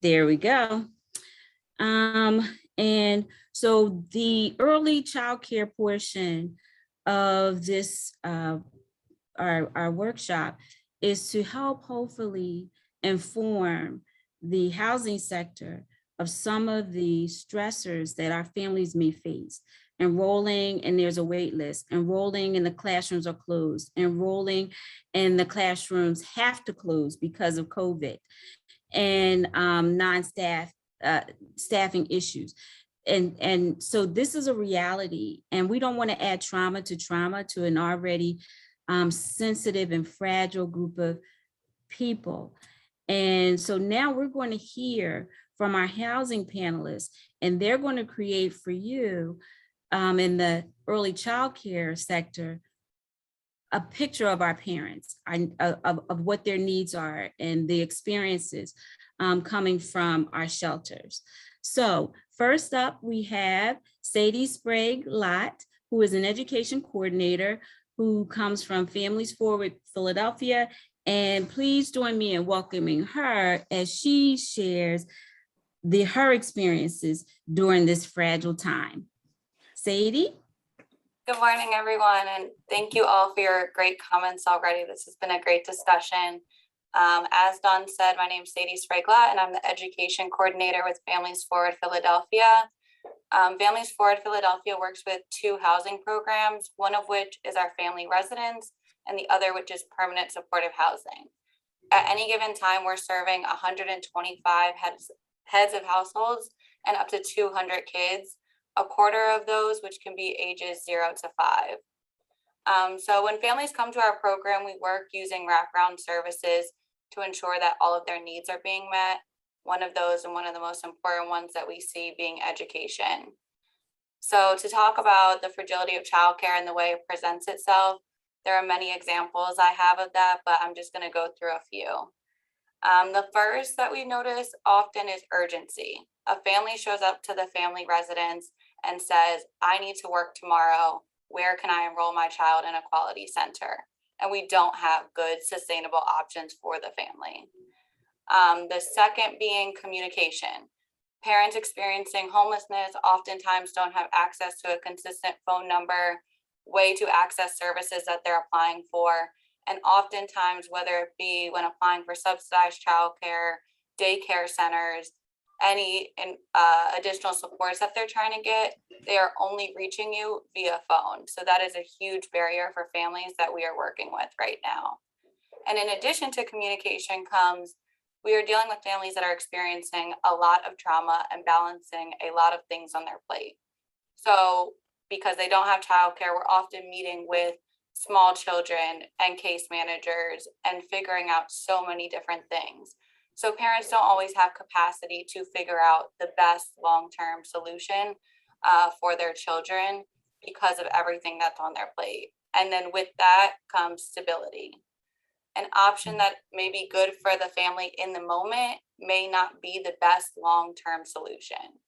There we go. And so the early childcare portion of this, our workshop, is to help hopefully inform the housing sector of some of the stressors that our families may face. Enrolling and there's a wait list, enrolling and the classrooms are closed, enrolling and the classrooms have to close because of COVID, and staffing issues. And so this is a reality, and we don't want to add trauma to an already sensitive and fragile group of people. And so now we're going to hear from our housing panelists, and they're going to create for you in the early childcare sector a picture of our parents, of what their needs are and the experiences coming from our shelters. So first up, we have Sadie Sprague Lott, who is an education coordinator who comes from Families Forward Philadelphia. And please join me in welcoming her as she shares her experiences during this fragile time. Sadie? Good morning, everyone, and thank you all for your great comments already. This has been a great discussion. As Dawn said, my name is Sadie Sprague-Lott, and I'm the Education Coordinator with Families Forward Philadelphia. Families Forward Philadelphia works with 2 housing programs, one of which is our family residence, and the other which is permanent supportive housing. At any given time, we're serving 125 heads of households and up to 200 kids, a quarter of those which can be ages 0 to 5. So when families come to our program, we work using wraparound services to ensure that all of their needs are being met. One of those, and one of the most important ones that we see, being education. So to talk about the fragility of childcare and the way it presents itself, there are many examples I have of that, but I'm just going to go through a few. The first that we notice often is urgency. A family shows up to the family residence and says, I need to work tomorrow. Where can I enroll my child in a quality center? And we don't have good, sustainable options for the family. The second being communication. Parents experiencing homelessness oftentimes don't have access to a consistent phone number, way to access services that they're applying for. And oftentimes, whether it be when applying for subsidized childcare, daycare centers, any additional supports that they're trying to get, they are only reaching you via phone. So that is a huge barrier for families that we are working with right now. And in addition to communication comes, we are dealing with families that are experiencing a lot of trauma and balancing a lot of things on their plate. So because they don't have childcare, we're often meeting with small children and case managers and figuring out so many different things. So parents don't always have capacity to figure out the best long-term solution for their children because of everything that's on their plate. And then with that comes stability. An option that may be good for the family in the moment may not be the best long-term solution.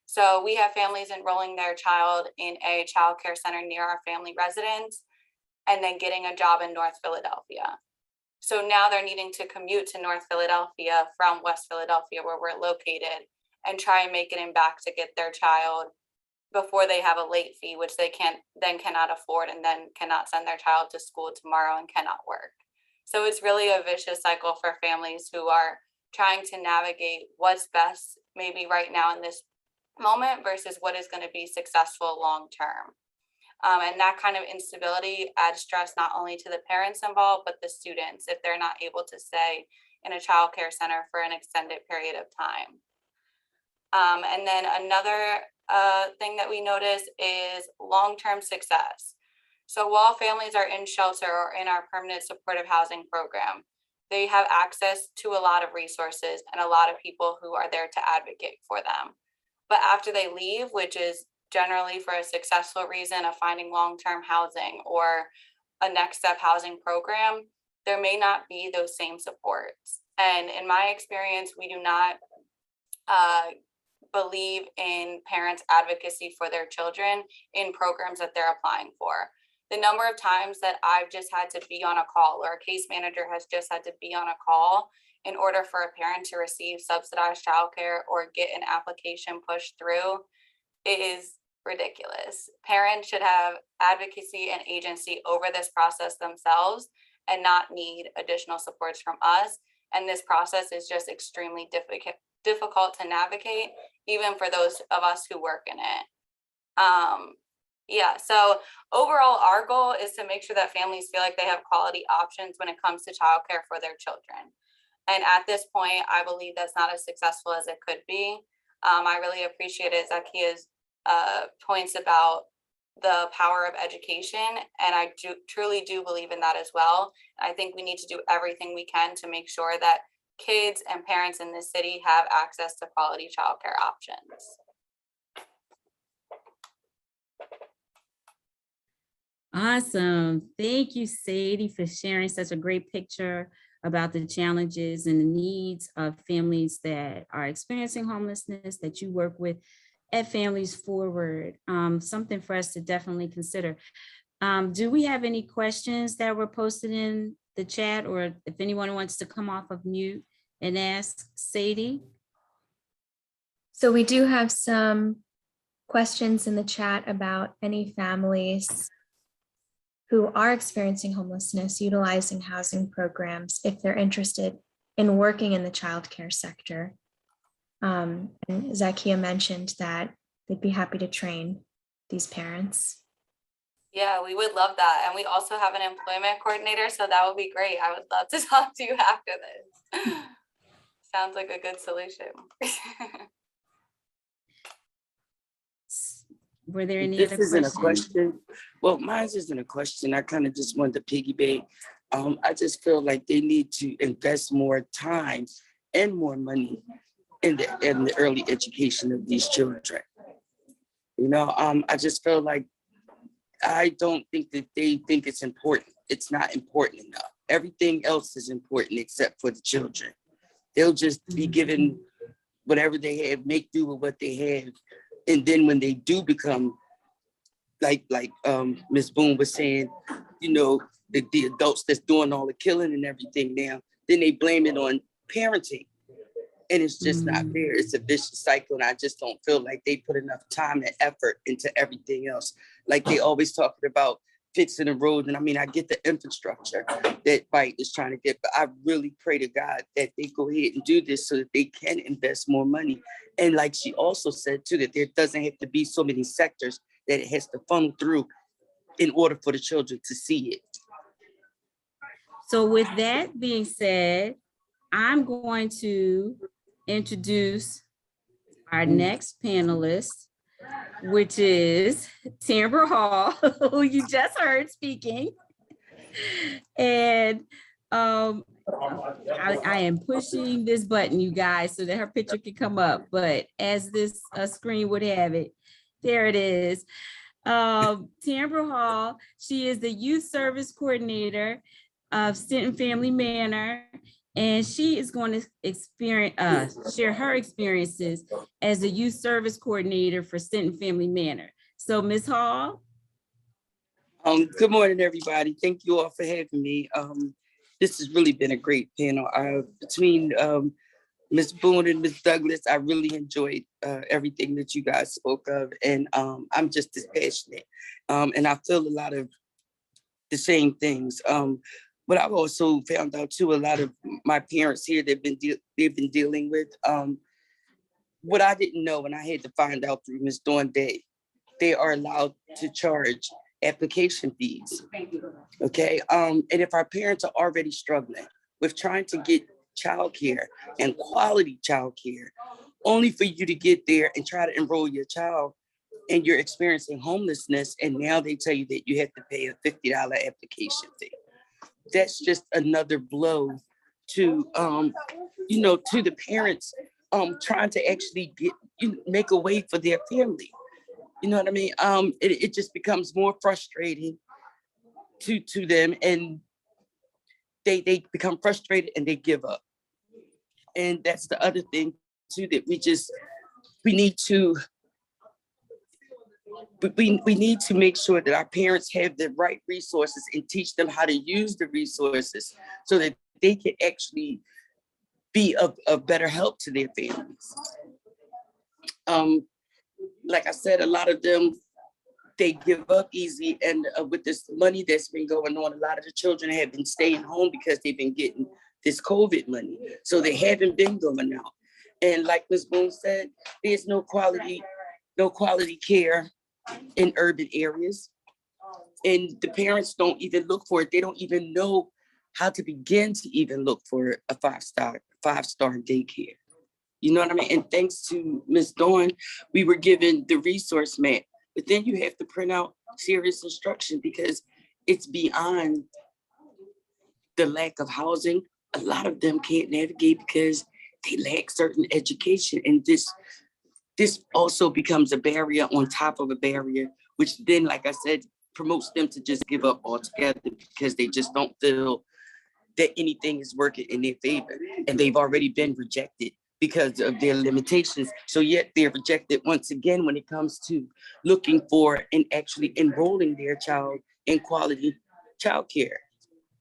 So we have families enrolling their child in a child care center near our family residence and then getting a job in North Philadelphia. So now they're needing to commute to North Philadelphia from West Philadelphia, where we're located, and try and make it in back to get their child before they have a late fee, which they cannot afford, and then cannot send their child to school tomorrow and cannot work. So it's really a vicious cycle for families who are trying to navigate what's best maybe right now in this moment versus what is going to be successful long term. And that kind of instability adds stress not only to the parents involved, but the students if they're not able to stay in a child care center for an extended period of time. And then another thing that we notice is long-term success. So while families are in shelter or in our permanent supportive housing program, they have access to a lot of resources and a lot of people who are there to advocate for them. But after they leave, which is generally for a successful reason of finding long-term housing or a next step housing program, there may not be those same supports. And in my experience, we do not believe in parents' advocacy for their children in programs that they're applying for. The number of times that I've just had to be on a call or a case manager has just had to be on a call in order for a parent to receive subsidized childcare or get an application pushed through is ridiculous. Parents should have advocacy and agency over this process themselves and not need additional supports from us. And this process is just extremely difficult to navigate, even for those of us who work in it. So overall, our goal is to make sure that families feel like they have quality options when it comes to childcare for their children. And at this point, I believe that's not as successful as it could be. I really appreciated Zakia's points about the power of education, and I truly do believe in that as well. I think we need to do everything we can to make sure that kids and parents in this city have access to quality childcare options. Awesome. Thank you, Sadie, for sharing such a great picture about the challenges and the needs of families that are experiencing homelessness that you work with at Families Forward. Something for us to definitely consider. Do we have any questions that were posted in the chat, or if anyone wants to come off of mute and ask Sadie? So we do have some questions in the chat about any families who are experiencing homelessness utilizing housing programs if they're interested in working in the childcare sector. And Zakia mentioned that they'd be happy to train these parents. Yeah, we would love that. And we also have an employment coordinator, so that would be great. I would love to talk to you after this. Sounds like a good solution. Were there any This other isn't a questions? question. Well, mine isn't a question. I kind of just wanted to piggyback. I just feel like they need to invest more time and more money in the early education of these children. You know, I just feel like I don't think that they think it's important. It's not important enough. Everything else is important except for the children. They'll just be given whatever they have, make do with what they have. And then when they do become, like Ms. Boone was saying, you know, the adults that's doing all the killing and everything now, then they blame it on parenting. And it's just not fair. It's a vicious cycle. And I just don't feel like they put enough time and effort into everything else. Like they always talking about fixing the road. And I mean, I get the infrastructure that Bite is trying to get, but I really pray to God that they go ahead and do this so that they can invest more money. And like she also said too, that there doesn't have to be so many sectors that it has to funnel through in order for the children to see it. So with that being said, I'm going to introduce our next panelist, which is Tamara Hall, who you just heard speaking. And I am pushing this button, you guys, so that her picture can come up. But as this screen would have it, there it is. Tamara Hall, she is the Youth Service Coordinator of Stenton Family Manor. And she is going to share her experiences as a youth service coordinator for Stenton Family Manor. So, Ms. Hall. Good morning, everybody. Thank you all for having me. This has really been a great panel. Between Ms. Boone and Ms. Douglas, I really enjoyed everything that you guys spoke of, and I'm just as passionate. And I feel a lot of the same things. But I've also found out too, a lot of my parents here, they've been dealing with what I didn't know, and I had to find out through Ms. Dawn Day. They are allowed to charge application fees. Okay, and if our parents are already struggling with trying to get childcare and quality childcare, only for you to get there and try to enroll your child and you're experiencing homelessness, and now they tell you that you have to pay a $50 application fee. That's just another blow to, to the parents trying to actually make a way for their family. You know what I mean? It just becomes more frustrating to them, and they become frustrated and they give up. And that's the other thing too, that we need to make sure that our parents have the right resources and teach them how to use the resources so that they can actually be of better help to their families. Like I said, a lot of them, they give up easy. And with this money that's been going on, a lot of the children have been staying home because they've been getting this COVID money. So they haven't been going out. And like Ms. Boone said, there's no quality care in urban areas. And the parents don't even look for it. They don't even know how to begin to even look for a five-star daycare. You know what I mean? And thanks to Ms. Dawn, we were given the resource map, but then you have to print out serious instruction because it's beyond the lack of housing. A lot of them can't navigate because they lack certain education. And this also becomes a barrier on top of a barrier, which then, like I said, promotes them to just give up altogether because they just don't feel that anything is working in their favor. And they've already been rejected because of their limitations. So yet they're rejected once again when it comes to looking for and actually enrolling their child in quality childcare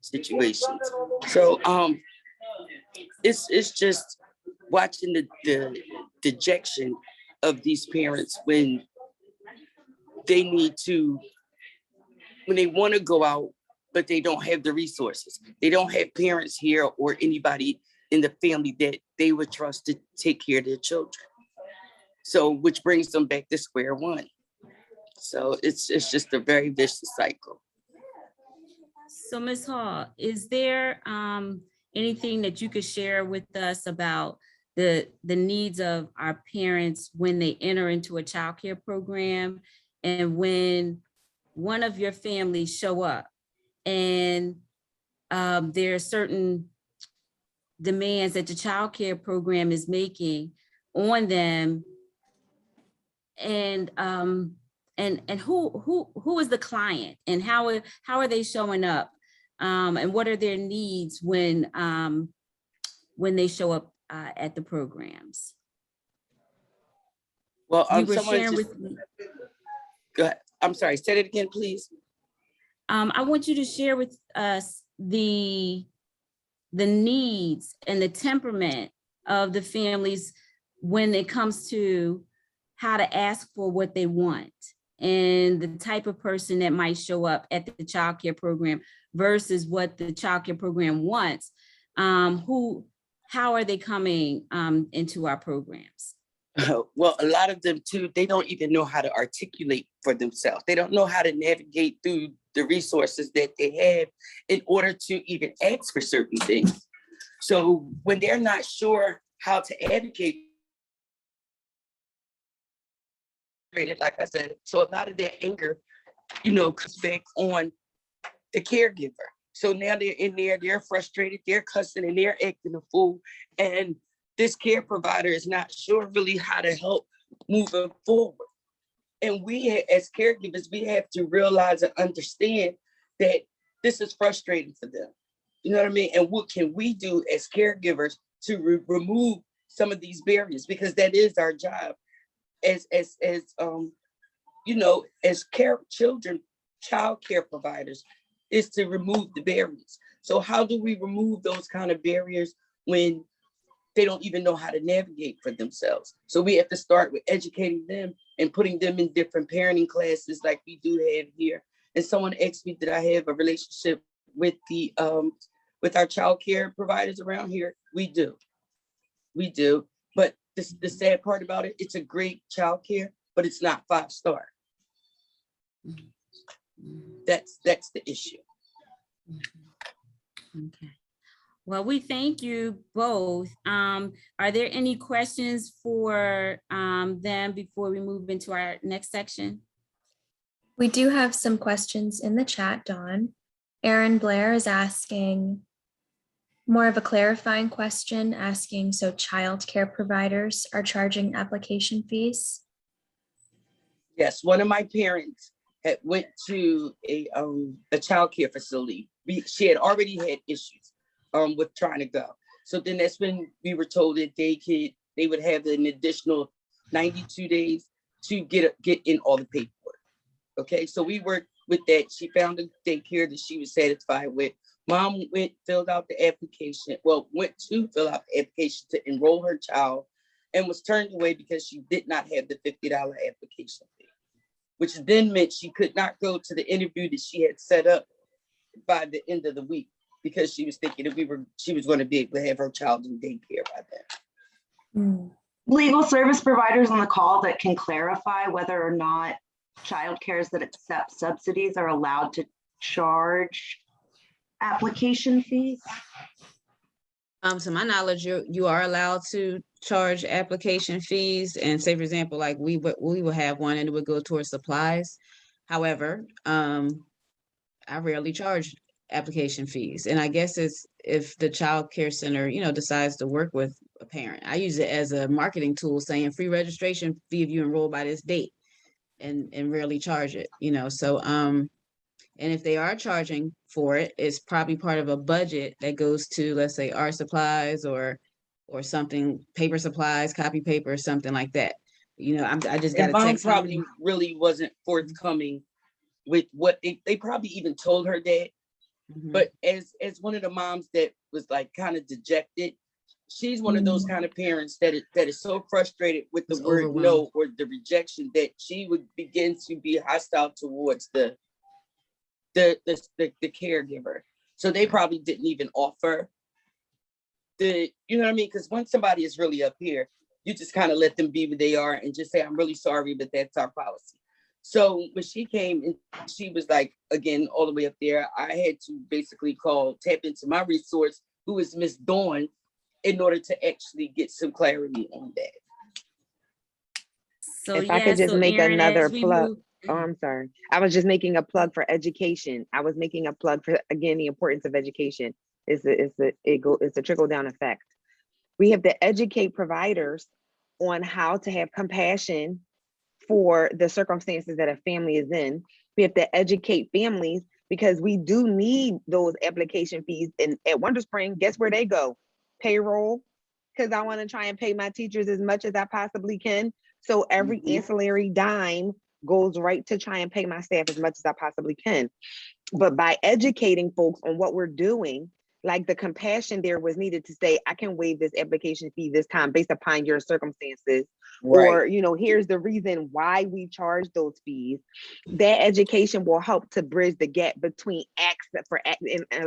situations. So it's just watching the dejection of these parents when they need to, when they want to go out, but they don't have the resources. They don't have parents here or anybody in the family that they would trust to take care of their children. So, which brings them back to square one. So it's just a very vicious cycle. So Ms. Hall, is there anything that you could share with us about the needs of our parents when they enter into a child care program, and when one of your families show up and there are certain demands that the child care program is making on them, and who is the client, and how are they showing up, and what are their needs when they show up at the programs? Well, you were sharing with me. Go ahead. I'm sorry, say it again, please. I want you to share with us the needs and the temperament of the families when it comes to how to ask for what they want, and the type of person that might show up at the child care program versus what the child care program wants. How are they coming into our programs? Well, a lot of them too, they don't even know how to articulate for themselves. They don't know how to navigate through the resources that they have in order to even ask for certain things. So when they're not sure how to advocate, like I said, so a lot of their anger, comes back on the caregiver. So now they're in there, they're frustrated, they're cussing, and they're acting a fool. And this care provider is not sure really how to help moving forward. And we, as caregivers, we have to realize and understand that this is frustrating for them. You know what I mean? And what can we do as caregivers to remove some of these barriers? Because that is our job as child care providers, is to remove the barriers. So how do we remove those kind of barriers when they don't even know how to navigate for themselves? So we have to start with educating them and putting them in different parenting classes like we do have here. And someone asked me, did I have a relationship with with our child care providers around here? We do. But the sad part about it, it's a great child care, but it's not 5-star. That's the issue. Okay. Well, we thank you both. Are there any questions for them before we move into our next section? We do have some questions in the chat, Dawn. Aaron Blair is asking more of a clarifying question, asking, so child care providers are charging application fees? Yes, one of my parents had went to a child care facility. She had already had issues with trying to go. So then that's when we were told that they would have an additional 92 days to get in all the paperwork. Okay, so we worked with that. She found a daycare that she was satisfied with. Mom went to fill out the application to enroll her child, and was turned away because she did not have the $50 application fee, which then meant she could not go to the interview that she had set up by the end of the week, because she was thinking that she was going to be able to have her child in daycare by then. Legal service providers on the call that can clarify whether or not childcares that accept subsidies are allowed to charge application fees? To my knowledge, you are allowed to charge application fees, and say, for example, like we will have one and it would go towards supplies. However, I rarely charge application fees, and I guess it's if the child care center, decides to work with a parent. I use it as a marketing tool, saying free registration fee if you enroll by this date, and rarely charge it. So and if they are charging for it, it's probably part of a budget that goes to, let's say, art supplies or or something, paper supplies, copy paper, something like that. You know, I just got And a mom text. probably really wasn't forthcoming with what they probably even told her that. But as one of the moms that was like kind of dejected, she's one of those kind of parents that is so frustrated with the word no or the rejection that she would begin to be hostile towards the caregiver. So they probably didn't even offer you know what I mean? Because when somebody is really up here, you just kind of let them be where they are and just say, I'm really sorry, but that's our policy. So when she came and she was like, again, all the way up there, I had to basically tap into my resource, who is Miss Dawn, in order to actually get some clarity on that. So if I could just make Aaron, another plug. Oh, I'm sorry. I was just making a plug for education. I was making a plug for, again, the importance of education. It's a trickle down effect. We have to educate providers on how to have compassion for the circumstances that a family is in. We have to educate families because we do need those application fees. And at Wonder Spring, guess where they go? Payroll, because I want to try and pay my teachers as much as I possibly can. So every ancillary dime goes right to try and pay my staff as much as I possibly can. But by educating folks on what we're doing, like the compassion there was needed to say, I can waive this application fee this time based upon your circumstances. Right. Or, you know, here's the reason why we charge those fees. That education will help to bridge the gap between access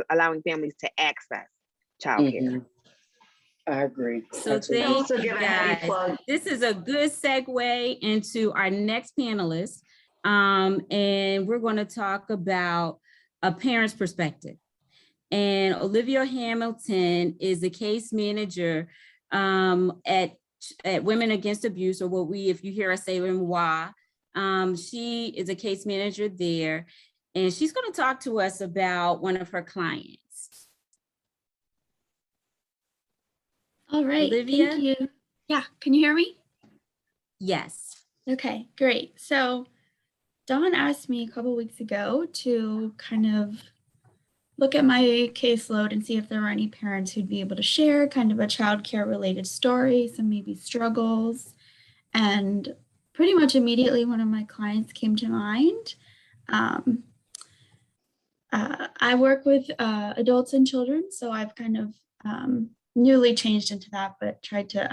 allowing families to access childcare. I agree. So thank you guys. This is a good segue into our next panelist. And we're going to talk about a parent's perspective. And Olivia Hamilton is the case manager at Women Against Abuse, or what if you hear us say WA. She is a case manager there, and she's going to talk to us about one of her clients. All right, Olivia? thank you. Yeah, can you hear me? Yes. Okay, great. So Dawn asked me a couple weeks ago to kind of look at my caseload and see if there were any parents who'd be able to share kind of a childcare related story, some maybe struggles. And pretty much immediately one of my clients came to mind. I work with adults and children, so I've kind of newly changed into that, but tried to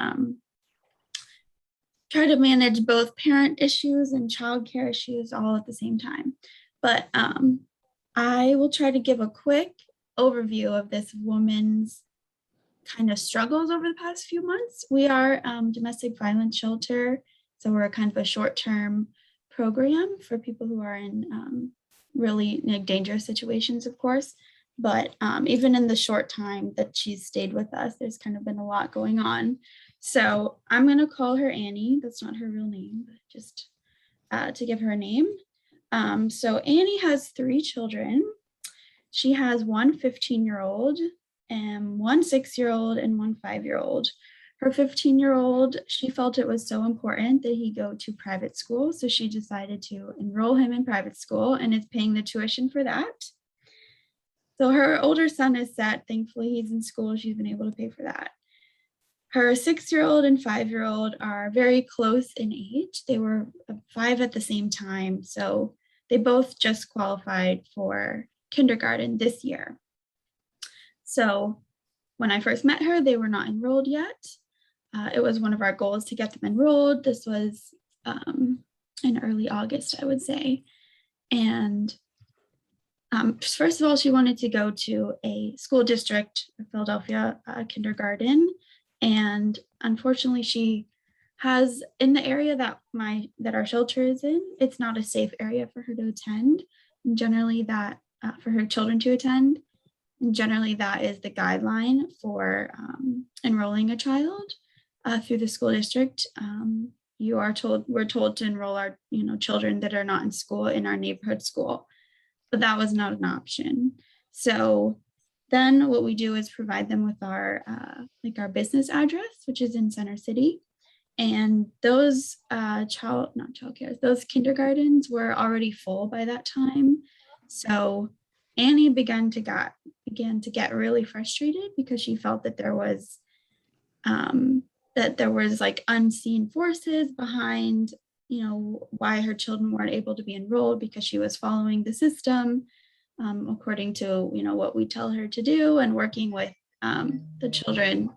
manage both parent issues and childcare issues all at the same time. But I will try to give a quick overview of this woman's kind of struggles over the past few months. We are domestic violence shelter, so we're kind of a short-term program for people who are in really dangerous situations, of course. But even in the short time that she's stayed with us, there's kind of been a lot going on. So I'm going to call her Annie. That's not her real name, but just to give her a name. So Annie has 3 children. She has one 15-year-old and one 6-year-old and one 5-year-old. Her 15-year-old, she felt it was so important that he go to private school. So she decided to enroll him in private school and is paying the tuition for that. So her older son is set. Thankfully, he's in school. She's been able to pay for that. Her 6-year-old and 5-year-old are very close in age. They were 5 at the same time. So they both just qualified for kindergarten this year. So when I first met her, they were not enrolled yet. It was one of our goals to get them enrolled. This was in early August, I would say. And first of all, she wanted to go to a school district, Philadelphia kindergarten. And unfortunately, she has, in the area that our shelter is in, it's not a safe area for her to attend. And generally that, for her children to attend. And generally that is the guideline for enrolling a child through the school district. We're told to enroll our children that are not in school in our neighborhood school, but that was not an option. So then what we do is provide them with our our business address, which is in Center City. And those those kindergartens were already full by that time. So Annie began to get really frustrated because she felt that there was that there was like unseen forces behind, why her children weren't able to be enrolled, because she was following the system according to, what we tell her to do, and working with the children,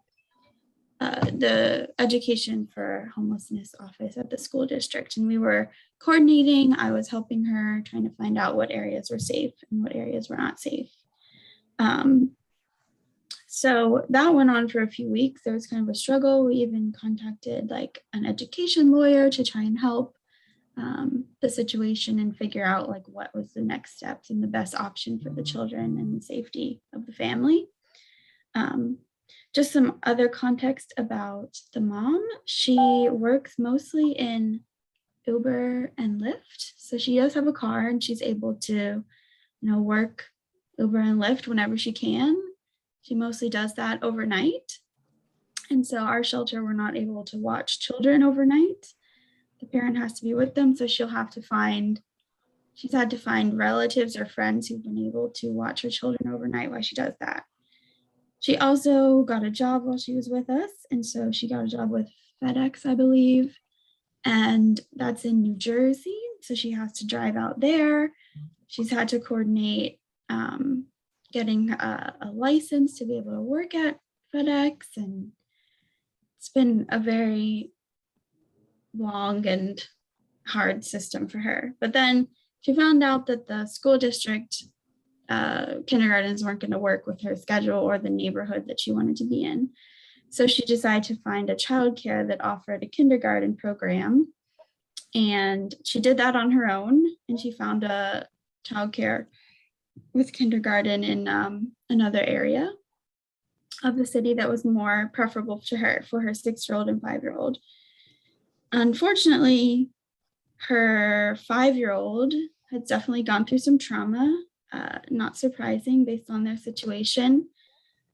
the education for homelessness office at the school district. And we were coordinating. I was helping her, trying to find out what areas were safe and what areas were not safe. So that went on for a few weeks. There was kind of a struggle. We even contacted like an education lawyer to try and help the situation and figure out like what was the next steps and the best option for the children and the safety of the family. Just some other context about the mom. She works mostly in Uber and Lyft. So she does have a car and she's able to, work Uber and Lyft whenever she can. She mostly does that overnight. And so our shelter, we're not able to watch children overnight. The parent has to be with them. So she's had to find relatives or friends who've been able to watch her children overnight while she does that. She also got a job while she was with us. And so she got a job with FedEx, I believe. And that's in New Jersey. So she has to drive out there. She's had to coordinate getting a license to be able to work at FedEx. And it's been a very long and hard system for her. But then she found out that the school district kindergartens weren't going to work with her schedule or the neighborhood that she wanted to be in. So she decided to find a childcare that offered a kindergarten program. And she did that on her own. And she found a childcare with kindergarten in another area of the city that was more preferable to her for her 6-year-old and 5-year-old. Unfortunately, her 5-year-old had definitely gone through some trauma, not surprising based on their situation.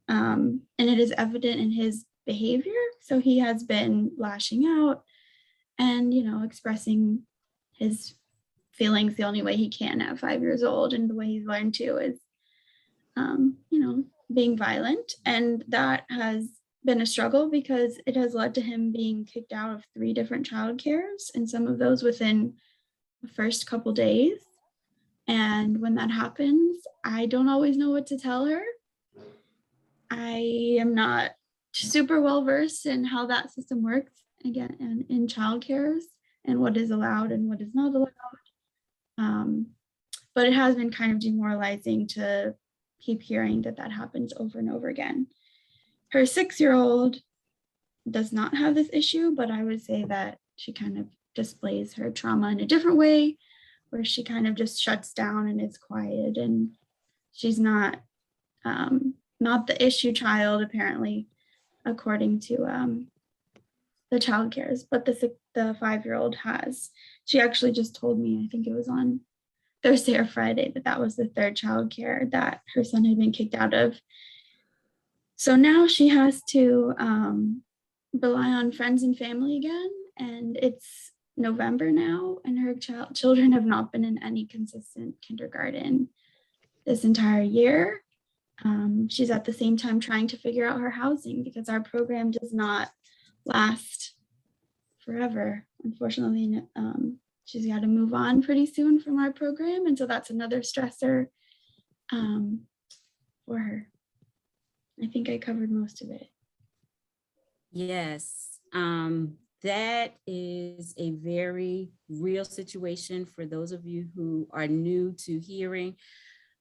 And it is evident in his behavior. So he has been lashing out and, expressing his feelings the only way he can at 5 years old. And the way he's learned to is, being violent. And that has been a struggle because it has led to him being kicked out of 3 different childcares, and some of those within the first couple days. And when that happens, I don't always know what to tell her. I am not super well versed in how that system works, again, and in childcares and what is allowed and what is not allowed. But it has been kind of demoralizing to keep hearing that happens over and over again. Her 6-year-old does not have this issue, but I would say that she kind of displays her trauma in a different way, where she kind of just shuts down and is quiet, and she's not the issue child, apparently, according to the child cares, but the 5-year-old has. She actually just told me, I think it was on Thursday or Friday, that was the 3rd child care that her son had been kicked out of. So now she has to rely on friends and family again, and it's November now, and her children have not been in any consistent kindergarten this entire year. She's at the same time trying to figure out her housing because our program does not last forever. Unfortunately, she's got to move on pretty soon from our program, and so that's another stressor for her. I think I covered most of it. Yes, that is a very real situation for those of you who are new to hearing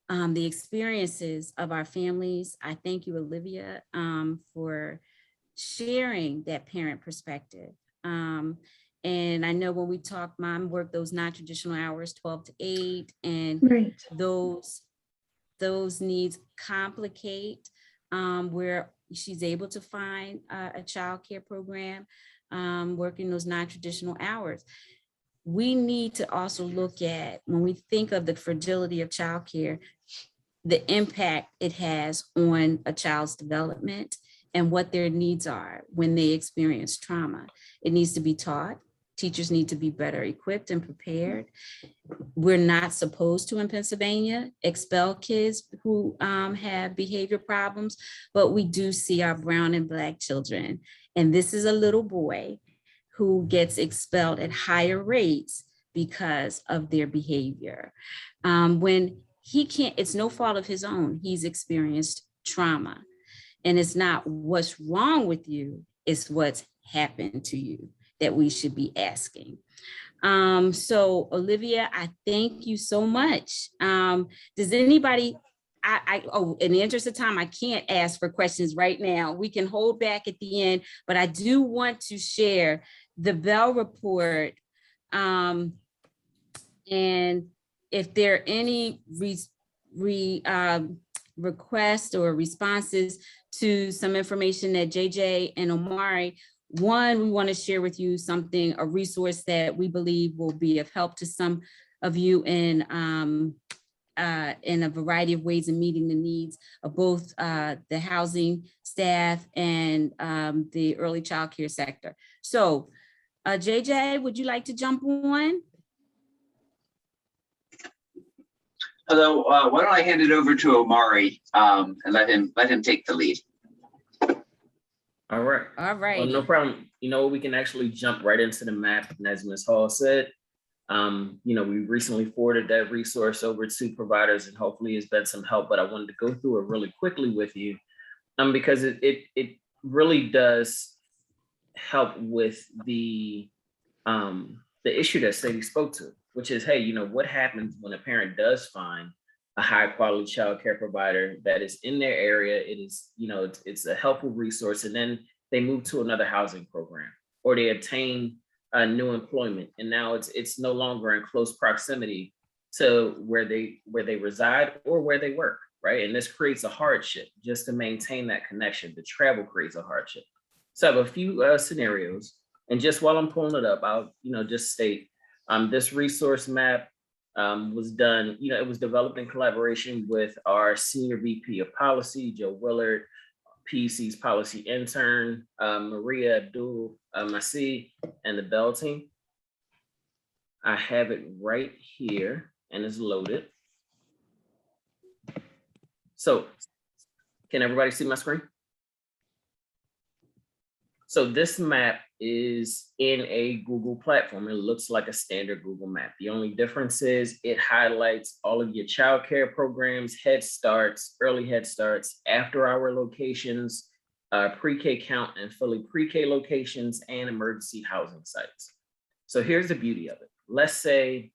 the experiences of our families. I thank you, Olivia, for sharing that parent perspective. And I know when we talk, mom worked those non-traditional hours, 12 to 8, and right. those needs complicate where she's able to find a child care program, working those non-traditional hours. We need to also look at, when we think of the fragility of childcare, the impact it has on a child's development and what their needs are when they experience trauma. It needs to be taught. Teachers need to be better equipped and prepared. We're not supposed to, in Pennsylvania, expel kids who have behavior problems, but we do see our brown and Black children. And this is a little boy who gets expelled at higher rates because of their behavior. When he can't, it's no fault of his own. He's experienced trauma. And it's not what's wrong with you, it's what's happened to you that we should be asking. So Olivia, I thank you so much. Does anybody, in the interest of time, I can't ask for questions right now. We can hold back at the end, but I do want to share the Bell report. And if there are any requests or responses to some information that JJ and Omari, one, we want to share with you something, a resource that we believe will be of help to some of you in a variety of ways in meeting the needs of both the housing staff and the early child care sector. So JJ, would you like to jump on? Hello, why don't I hand it over to Omari and let him take the lead. All right. All right. Well, no problem. You know, we can actually jump right into the map. And as Ms. Hall said, you know, we recently forwarded that resource over to providers and hopefully it's been some help, but I wanted to go through it really quickly with you because it really does help with the issue that Sadie spoke to, which is, hey, you know, what happens when a parent does find a high quality child care provider that is in their area? It is, you know, it's a helpful resource, and then they move to another housing program or they obtain a new employment, and now it's no longer in close proximity to where they reside or where they work, right? And this creates a hardship just to maintain that connection. The travel creates a hardship. So I have a few scenarios, and just while I'm pulling it up, I'll just state this resource map was done, it was developed in collaboration with our Senior VP of Policy, Joe Willard, PEC's policy intern, Maria Abdul Masih, and the Bell team. I have it right here and it's loaded. So can everybody see my screen? So this map is in a Google platform. It looks like a standard Google map. The only difference is it highlights all of your childcare programs, Head Starts, early Head Starts, after hour locations, pre-K count and fully pre-K locations, and emergency housing sites. So here's the beauty of it. Let's say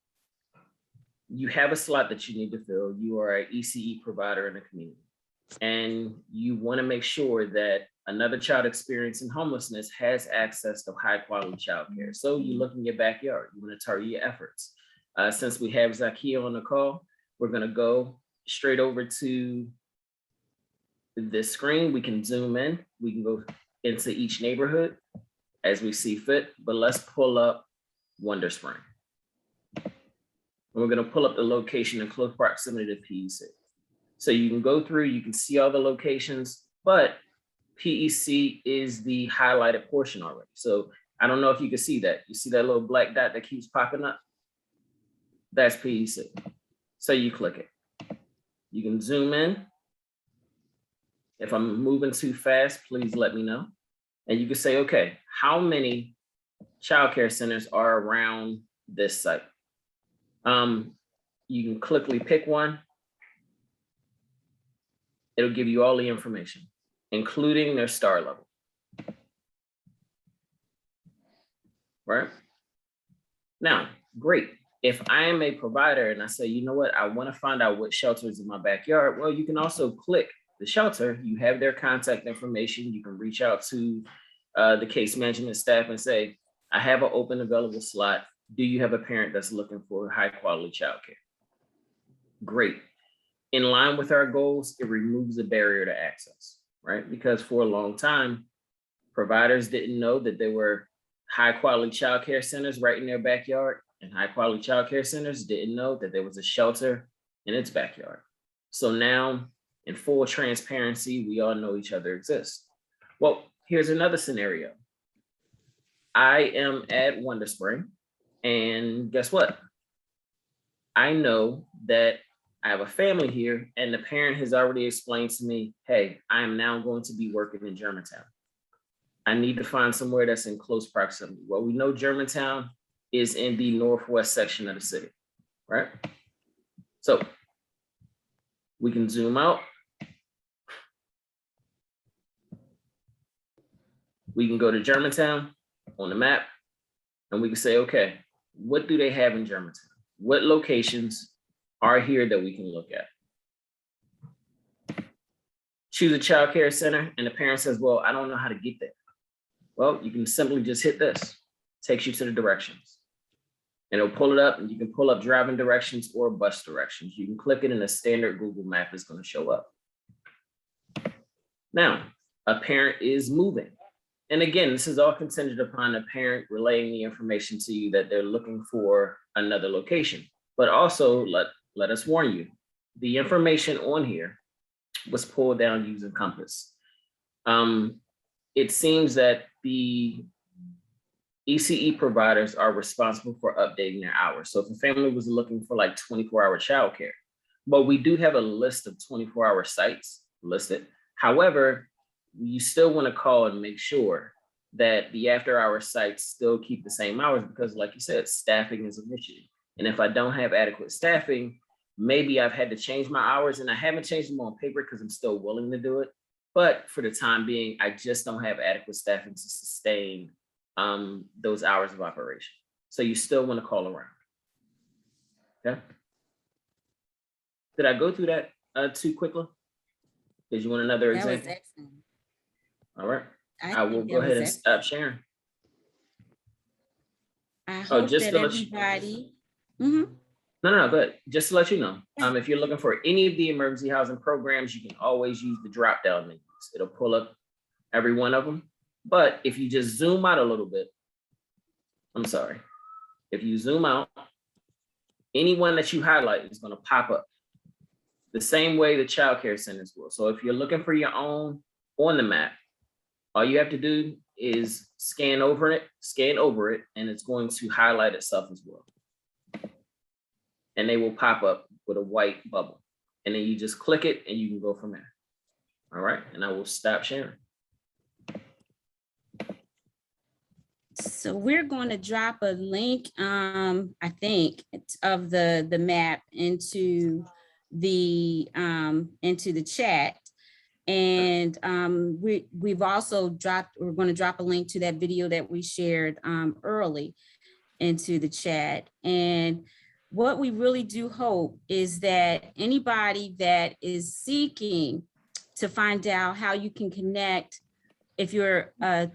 you have a slot that you need to fill. You are an ECE provider in the community, and you want to make sure that another child experiencing homelessness has access to high quality childcare. So you look in your backyard, you want to target your efforts. Since we have Zakia on the call, we're going to go straight over to this screen. We can zoom in, we can go into each neighborhood as we see fit, but let's pull up Wonder Spring. And we're going to pull up the location in close proximity to PEC. So you can go through, you can see all the locations, but PEC is the highlighted portion already. So I don't know if you can see that. You see that little black dot that keeps popping up? That's PEC. So you click it. You can zoom in. If I'm moving too fast, please let me know. And you can say, okay, how many childcare centers are around this site? You can quickly pick one. It'll give you all the information, including their star level. Right? Now, great. If I am a provider and I say, you know what, I want to find out what shelters in my backyard, well, you can also click the shelter. You have their contact information. You can reach out to the case management staff and say, I have an open available slot. Do you have a parent that's looking for high quality childcare? Great. In line with our goals, it removes the barrier to access, right? Because for a long time, providers didn't know that there were high quality childcare centers right in their backyard, and high quality childcare centers didn't know that there was a shelter in its backyard. So now, in full transparency, we all know each other exists. Well, here's another scenario. I am at Wonder Spring, and guess what? I know that I have a family here, and the parent has already explained to me, hey, I am now going to be working in Germantown. I need to find somewhere that's in close proximity. Well, we know Germantown is in the northwest section of the city, right? So we can zoom out. We can go to Germantown on the map, and we can say, okay, what do they have in Germantown? What locations are here that we can look at? Choose a child care center, and the parent says, well, I don't know how to get there. Well, you can simply just hit this. Takes you to the directions. And it'll pull it up, and you can pull up driving directions or bus directions. You can click it, and a standard Google map is going to show up. Now, a parent is moving. And again, this is all contingent upon a parent relaying the information to you that they're looking for another location. But also, let us warn you, the information on here was pulled down using Compass. It seems that the ECE providers are responsible for updating their hours. So if a family was looking for like 24-hour childcare, but we do have a list of 24-hour sites listed. However, you still want to call and make sure that the after-hour sites still keep the same hours, because like you said, staffing is an issue. And if I don't have adequate staffing, maybe I've had to change my hours, and I haven't changed them on paper because I'm still willing to do it. But for the time being, I just don't have adequate staffing to sustain those hours of operation. So you still want to call around. Okay. Did I go through that too quickly? Did you want another example? That was excellent. All right. I will go ahead and stop sharing. I hope just that to everybody. No, go ahead. Just to let you know, if you're looking for any of the emergency housing programs, you can always use the drop-down menus. It'll pull up every one of them. But if you just zoom out a little bit, if you zoom out, any one that you highlight is going to pop up the same way the child care centers will. So if you're looking for your own on the map, all you have to do is scan over it, and it's going to highlight itself as well. And they will pop up with a white bubble. And then you just click it and you can go from there. All right, and I will stop sharing. So we're going to drop a link, I think, of the map into the chat. And we've also we're going to drop a link to that video that we shared early into the chat. And what we really do hope is that anybody that is seeking to find out how you can connect, if you're a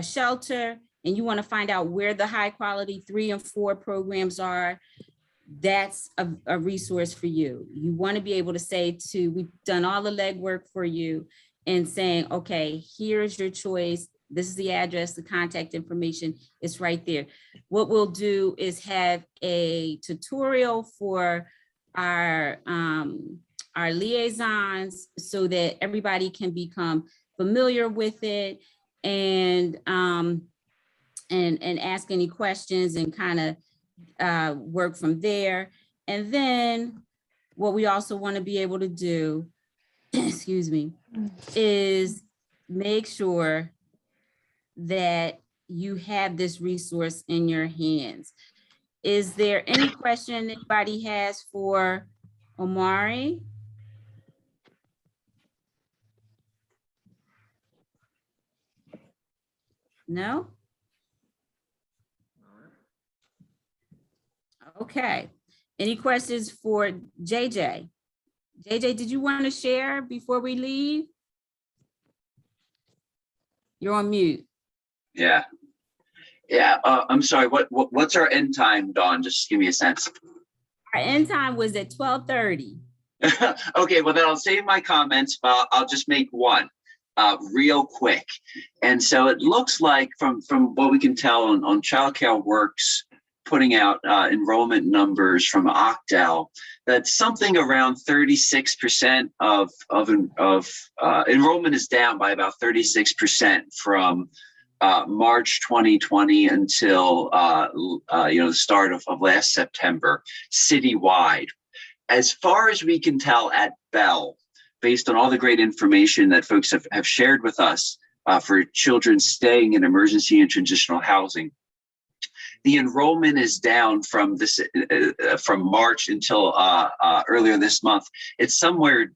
shelter and you want to find out where the high quality 3 and 4 programs are, that's a resource for you. You want to be able to say we've done all the legwork for you and saying, okay, here's your choice. This is the address, the contact information, it's right there. What we'll do is have a tutorial for our liaisons so that everybody can become familiar with it and ask any questions and kind of work from there. And then what we also want to be able to do, excuse me, is make sure that you have this resource in your hands. Is there any question anybody has for Omari? No? Okay. Any questions for JJ? JJ, did you want to share before we leave? You're on mute. Yeah. I'm sorry. What's our end time, Dawn? Just give me a sense. Our end time was at 12:30. Okay, well then I'll save my comments, but I'll just make one real quick. And so it looks like from what we can tell on Childcare Works putting out enrollment numbers from Octal, that something around 36% of enrollment is down by about 36% from March 2020 until the start of last September, citywide. As far as we can tell at Bell, based on all the great information that folks have shared with us for children staying in emergency and transitional housing, the enrollment is down from March until earlier this month. It's somewhere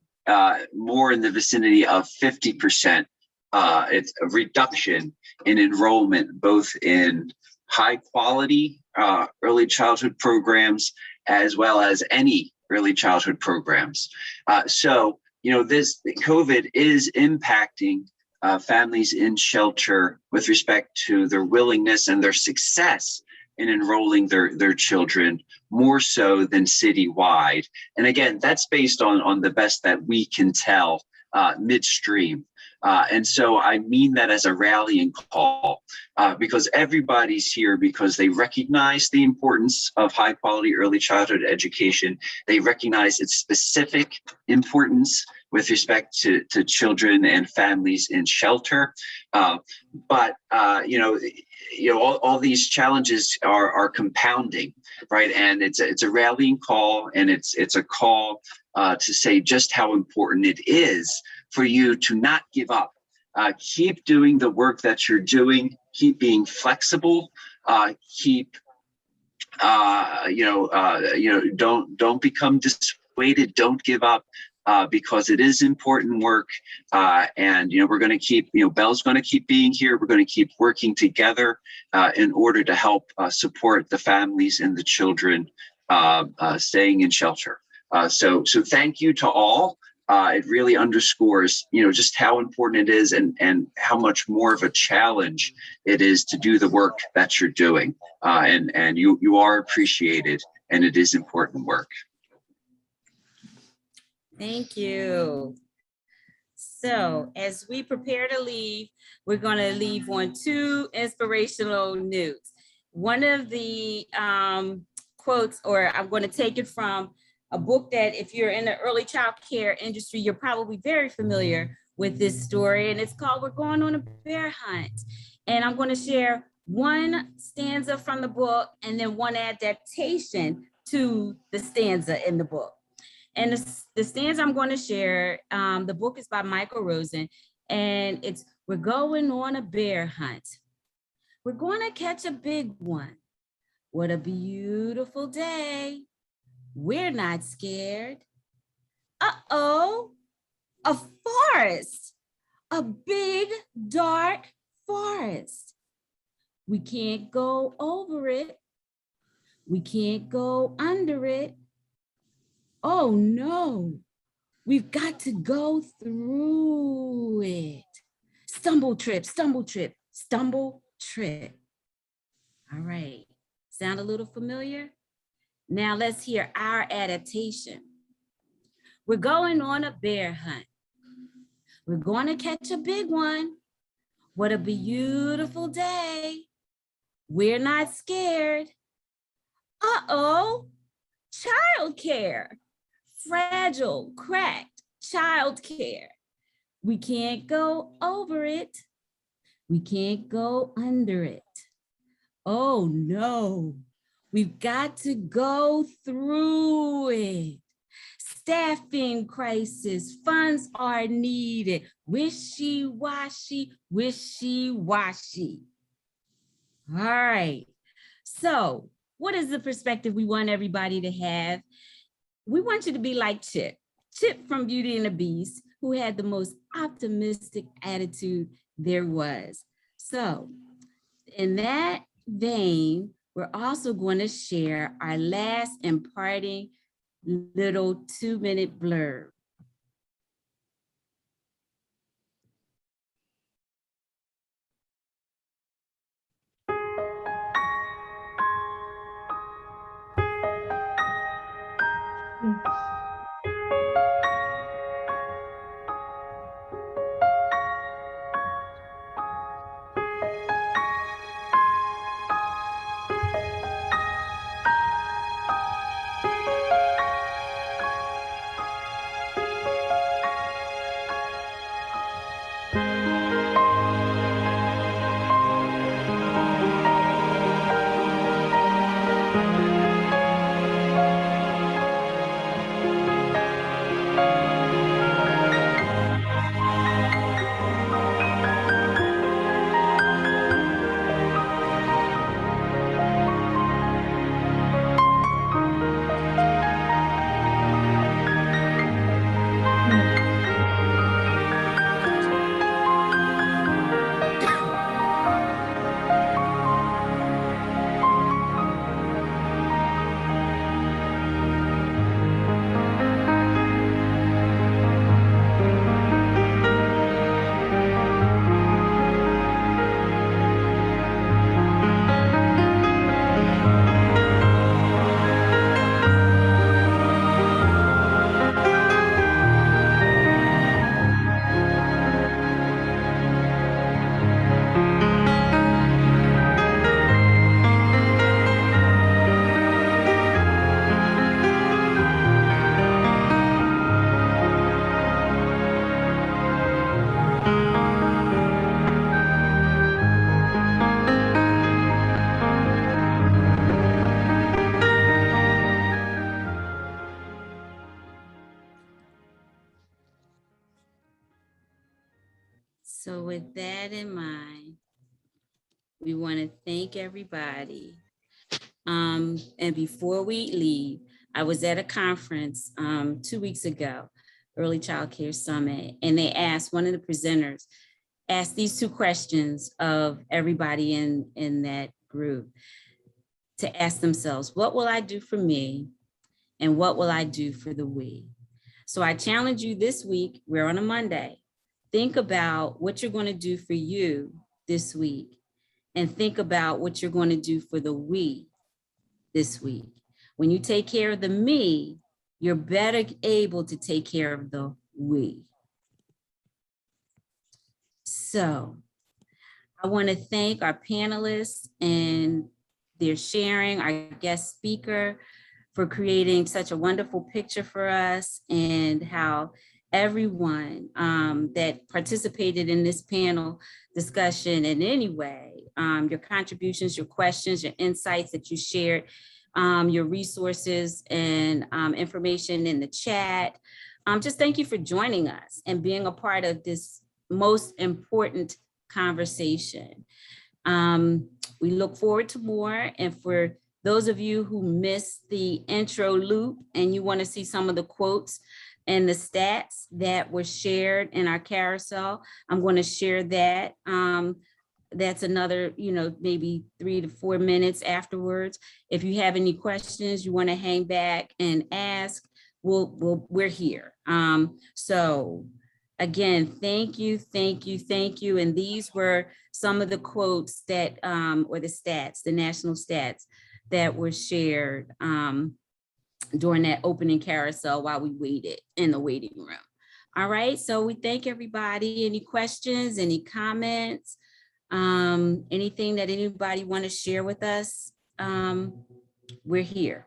more in the vicinity of 50%. It's a reduction in enrollment, both in high quality early childhood programs as well as any early childhood programs. So, this COVID is impacting families in shelter with respect to their willingness and their success in enrolling their children more so than citywide. And again, that's based on the best that we can tell midstream. And so I mean that as a rallying call because everybody's here because they recognize the importance of high quality early childhood education. They recognize its specific importance with respect to children and families in shelter. But all these challenges are compounding, right? And it's a rallying call, and it's a call to say just how important it is for you to not give up. Keep doing the work that you're doing. Keep being flexible. Don't become dissuaded. Don't give up. Because it is important work, and we're going to keep. Bell's going to keep being here. We're going to keep working together in order to help support the families and the children staying in shelter. So thank you to all. It really underscores, just how important it is and how much more of a challenge it is to do the work that you're doing. And you are appreciated, and it is important work. Thank you. So as we prepare to leave, we're going to leave on 2 inspirational notes. One of the quotes, or I'm going to take it from a book that if you're in the early child care industry, you're probably very familiar with this story, and it's called We're Going on a Bear Hunt. And I'm going to share one stanza from the book and then one adaptation to the stanza in the book. And the stanza I'm going to share, the book is by Michael Rosen, and it's, we're going on a bear hunt. We're going to catch a big one. What a beautiful day. We're not scared. Uh-oh, a forest, a big, dark forest. We can't go over it. We can't go under it. Oh no, we've got to go through it. Stumble, trip, stumble, trip, stumble, trip. All right, sound a little familiar? Now let's hear our adaptation. We're going on a bear hunt. We're going to catch a big one. What a beautiful day. We're not scared. Uh-oh, childcare. Fragile, cracked childcare. We can't go over it. We can't go under it. Oh no, we've got to go through it. Staffing crisis, funds are needed. Wishy-washy, wishy-washy. All right, so what is the perspective we want everybody to have? We want you to be like Chip from Beauty and the Beast, who had the most optimistic attitude there was. So in that vein, we're also going to share our last and parting little 2-minute blurb. that in mind, we want to thank everybody. And before we leave, I was at a conference 2 weeks ago, Early Child Care Summit, and they asked, one of the presenters asked these two questions of everybody in that group to ask themselves, what will I do for me? And what will I do for the we? So I challenge you this week, we're on a Monday, think about what you're going to do for you this week, and think about what you're going to do for the we this week. When you take care of the me, you're better able to take care of the we. So I want to thank our panelists and their sharing, our guest speaker, for creating such a wonderful picture for us, and how everyone that participated in this panel discussion in any way, your contributions, your questions, your insights that you shared, your resources and information in the chat. Just thank you for joining us and being a part of this most important conversation. We look forward to more, and for those of you who missed the intro loop and you want to see some of the quotes and the stats that were shared in our carousel, I'm going to share that. That's another, maybe 3 to 4 minutes afterwards. If you have any questions, you want to hang back and ask, we're here. So again, thank you. And these were some of the quotes that, or the stats, the national stats that were shared during that opening carousel while we waited in the waiting room. All right, so we thank everybody. Any questions, any comments, anything that anybody want to share with us? We're here.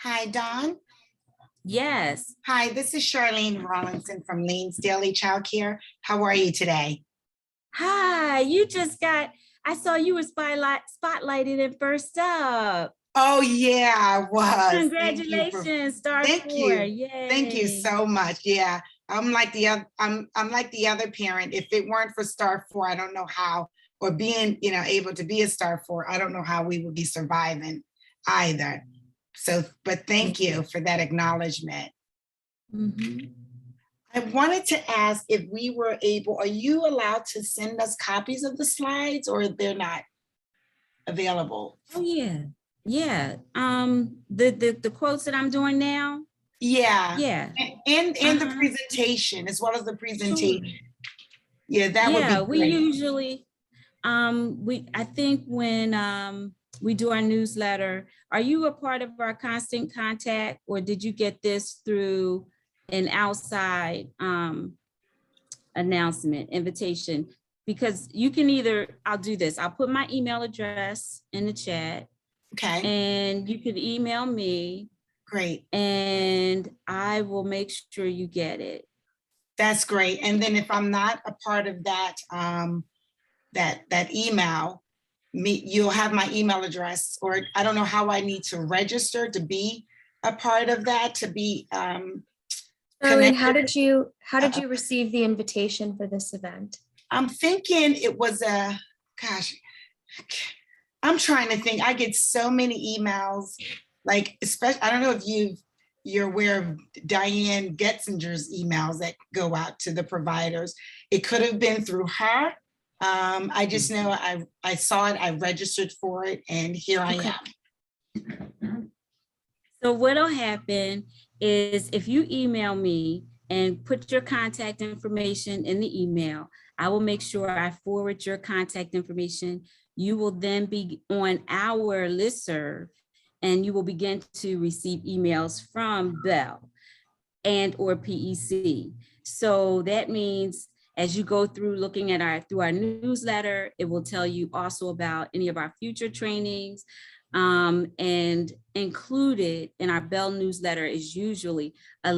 Hi, Dawn. Yes. Hi, this is Charlene Rollinson from Lane's Daily Childcare. How are you today? Hi, I saw you were spotlighted and first up. Oh yeah, I was. Congratulations, Star Thank 4. you. Yay. Thank you so much. Yeah, I'm like the other parent. If it weren't for Star 4, I don't know how, or being able to be a Star 4, I don't know how we would be surviving either. So, but thank you for that acknowledgement. Mm-hmm. I wanted to ask if we were able, are you allowed to send us copies of the slides, or they're not available? Oh yeah. Yeah. The quotes that I'm doing now. Yeah. Yeah. And the presentation, as well as the presentation. Sure. Yeah, that would be great. We usually, I think when we do our newsletter, are you a part of our constant contact, or did you get this through an outside announcement, invitation? Because you can I'll do this. I'll put my email address in the chat. Okay. And you can email me. Great. And I will make sure you get it. That's great. And then if I'm not a part of that, that email, you'll have my email address, or I don't know how I need to register to be a part of that, to be Charlene, how did you receive the invitation for this event? I'm thinking it was I'm trying to think. I get so many emails, like, especially, I don't know if you're aware of Diane Getzinger's emails that go out to the providers. It could have been through her. I just know I saw it, I registered for it, and here I am. So what'll happen is if you email me and put your contact information in the email, I will make sure I forward your contact information, you will then be on our listserv, and you will begin to receive emails from Bell and or PEC. So that means as you go through looking at our newsletter, it will tell you also about any of our future trainings. And included in our Bell newsletter is usually a